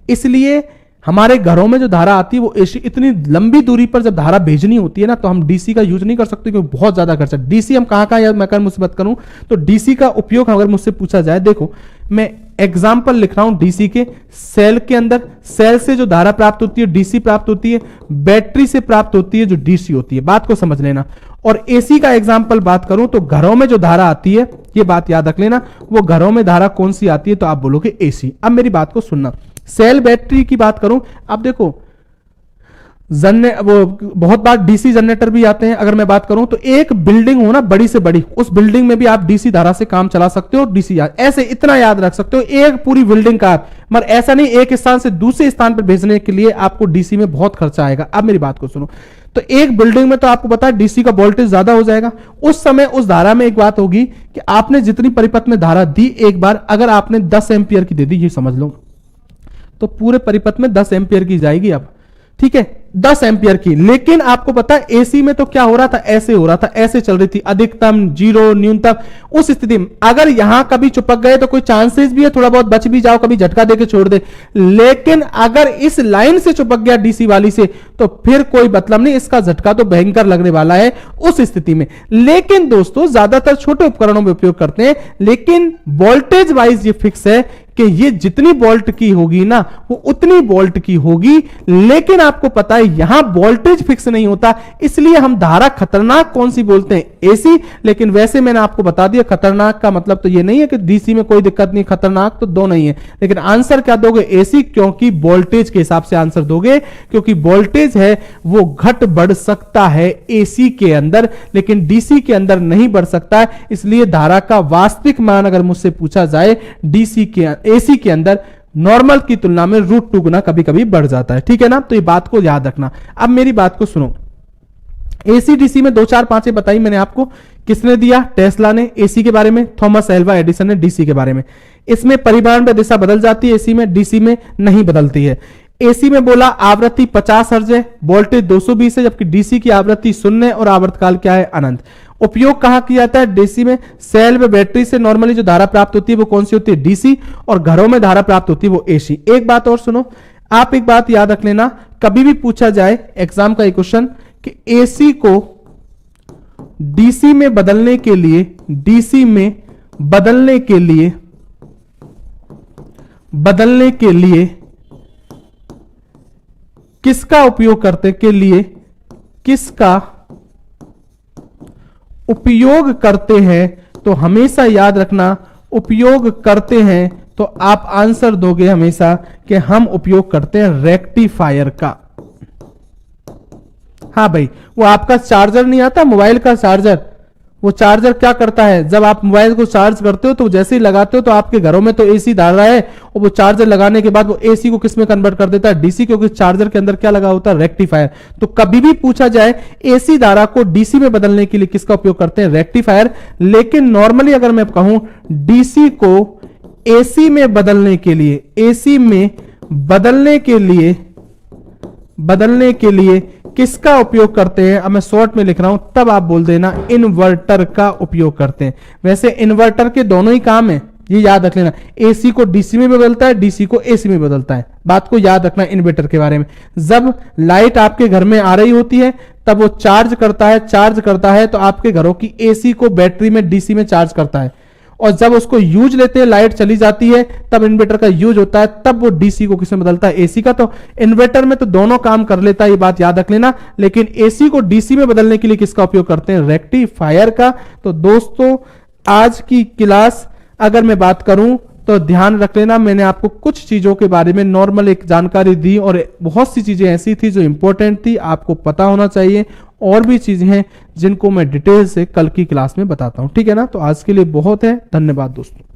इसलिए हमारे घरों में जो धारा आती है वो एसी, इतनी लंबी दूरी पर जब धारा भेजनी होती है ना तो हम डीसी का यूज नहीं कर सकते क्योंकि बहुत ज्यादा खर्चा। डीसी हम कहां कहां, मैं मुझसे बात करूं तो डीसी का उपयोग अगर मुझसे पूछा जाए, देखो मैं एग्जाम्पल लिख रहा हूं डीसी के, सेल के अंदर, सेल से जो धारा प्राप्त होती है डीसी प्राप्त होती है, बैटरी से प्राप्त होती है जो डीसी होती है, बात को समझ लेना। और एसी का एग्जाम्पल बात करूं तो घरों में जो धारा आती है, ये बात याद रख लेना, वो घरों में धारा कौन सी आती है तो आप बोलोगे एसी। अब मेरी बात को सुनना, सेल बैटरी की बात करूं, अब देखो वो बहुत बार डीसी जनरेटर भी आते हैं। अगर मैं बात करूं तो एक बिल्डिंग हो ना बड़ी से बड़ी, उस बिल्डिंग में भी आप डीसी धारा से काम चला सकते हो। डीसी ऐसे इतना याद रख सकते हो, एक पूरी बिल्डिंग का, मगर ऐसा नहीं एक स्थान से दूसरे स्थान पर भेजने के लिए आपको डीसी में बहुत खर्चा आएगा। अब मेरी बात को सुनो, तो एक बिल्डिंग में तो आपको पता है डीसी का वोल्टेज ज्यादा हो जाएगा। उस समय उस धारा में एक बात होगी कि आपने जितनी परिपथ में धारा दी, एक बार अगर आपने 10 एम्पियर की दे दी, ये समझ लो तो पूरे परिपथ में 10 एम्पियर की जाएगी अब, ठीक है, 10 एम्पियर की। लेकिन आपको पता है एसी में तो क्या हो रहा था, ऐसे हो रहा था, ऐसे चल रही थी, अधिकतम, जीरो, न्यूनतम। उस स्थिति में अगर यहां कभी चिपक गए तो कोई चांसेस भी है थोड़ा बहुत बच भी जाओ, कभी झटका देके छोड़ दे। लेकिन अगर इस लाइन से चिपक गया डीसी वाली से तो फिर कोई मतलब नहीं, इसका झटका तो भयंकर लगने वाला है उस स्थिति में। लेकिन दोस्तों ज्यादातर छोटे उपकरणों में उपयोग करते हैं, लेकिन वोल्टेज वाइज ये फिक्स है कि ये जितनी वोल्ट की होगी ना वो उतनी वोल्ट की होगी। लेकिन आपको पता है यहां वोल्टेज फिक्स नहीं होता, इसलिए हम धारा खतरनाक कौन सी बोलते हैं, एसी। लेकिन वैसे मैंने आपको बता दिया खतरनाक का मतलब तो ये नहीं है कि डीसी में कोई दिक्कत नहीं, खतरनाक तो दो नहीं है। लेकिन आंसर क्या दोगे, एसी, क्योंकि वोल्टेज के हिसाब से आंसर दोगे, क्योंकि वोल्टेज है वो घट बढ़ सकता है एसी के अंदर, लेकिन डीसी के अंदर नहीं बढ़ सकता है। इसलिए धारा का वास्तविक मान अगर मुझसे पूछा जाए डीसी के एसी के अंदर नॉर्मल की तुलना में √2 गुना कभी कभी बढ़ जाता है, ठीक है ना। तो ये बात को याद रखना। अब मेरी बात को सुनो, एसी डीसी में 2 4 5 बताई मैंने आपको, किसने दिया, टेस्ला ने एसी के बारे में, थॉमस एल्वा एडिसन ने डीसी के बारे में। इसमें परिमाण में दिशा बदल जाती है एसी में, डीसी में नहीं बदलती है। एसी में बोला आवृत्ति 50 हर्ट्ज है, वोल्टेज 220 है, जबकि डीसी की आवृत्ति 0 और आवर्तकाल क्या है, अनंत। उपयोग कहां किया जाता है, डीसी में सेल में बैटरी से नॉर्मली जो धारा प्राप्त होती है वो कौन सी होती है, डीसी, और घरों में धारा प्राप्त होती है वो एसी। एक बात और सुनो, आप एक बात याद रख लेना, कभी भी पूछा जाए एग्जाम का एक क्वेश्चन कि एसी को डीसी में बदलने के लिए, डीसी में बदलने के लिए किसका उपयोग करते, के लिए किसका उपयोग करते हैं, तो हमेशा याद रखना उपयोग करते हैं तो आप आंसर दोगे हमेशा कि हम उपयोग करते हैं रेक्टिफायर का। हाँ भाई, वो आपका चार्जर नहीं आता मोबाइल का चार्जर, वो चार्जर क्या करता है, जब आप मोबाइल को चार्ज करते हो तो जैसे ही लगाते हो तो आपके घरों में तो एसी डाल रहा है, और वो चार्जर लगाने के बाद वो एसी को किस में कन्वर्ट कर देता है, डीसी, क्योंकि चार्जर के अंदर क्या लगा होता है, रेक्टिफायर। तो कभी भी पूछा जाए एसी धारा को डीसी में बदलने के लिए किसका उपयोग करते हैं, रेक्टिफायर। लेकिन नॉर्मली अगर मैं कहूं डीसी को एसी में बदलने के लिए, एसी में बदलने के लिए किसका उपयोग करते हैं, अब मैं शॉर्ट में लिख रहा हूं तब आप बोल देना इन्वर्टर का उपयोग करते हैं। वैसे इन्वर्टर के दोनों ही काम है, ये याद रख लेना, एसी को डीसी में बदलता है, डीसी को एसी में बदलता है। बात को याद रखना इन्वर्टर के बारे में। जब लाइट आपके घर में आ रही होती है तब वो चार्ज करता है तो आपके घरों की एसी को बैटरी में डीसी में चार्ज करता है, और जब उसको यूज लेते हैं, लाइट चली जाती है, तब इन्वर्टर का यूज होता है, तब वो डीसी को किसमें बदलता है, एसी का। तो इन्वर्टर में तो दोनों काम कर लेता है, ये बात याद रख लेना। लेकिन एसी को डीसी में बदलने के लिए किसका उपयोग करते हैं, रेक्टिफायर का। तो दोस्तों आज की क्लास अगर मैं बात करूं तो ध्यान रख लेना, मैंने आपको कुछ चीजों के बारे में नॉर्मल एक जानकारी दी, और बहुत सी चीजें ऐसी थी जो इंपॉर्टेंट थी, आपको पता होना चाहिए। और भी चीजें हैं जिनको मैं डिटेल से कल की क्लास में बताता हूं, ठीक है ना। तो आज के लिए बहुत है, धन्यवाद दोस्तों।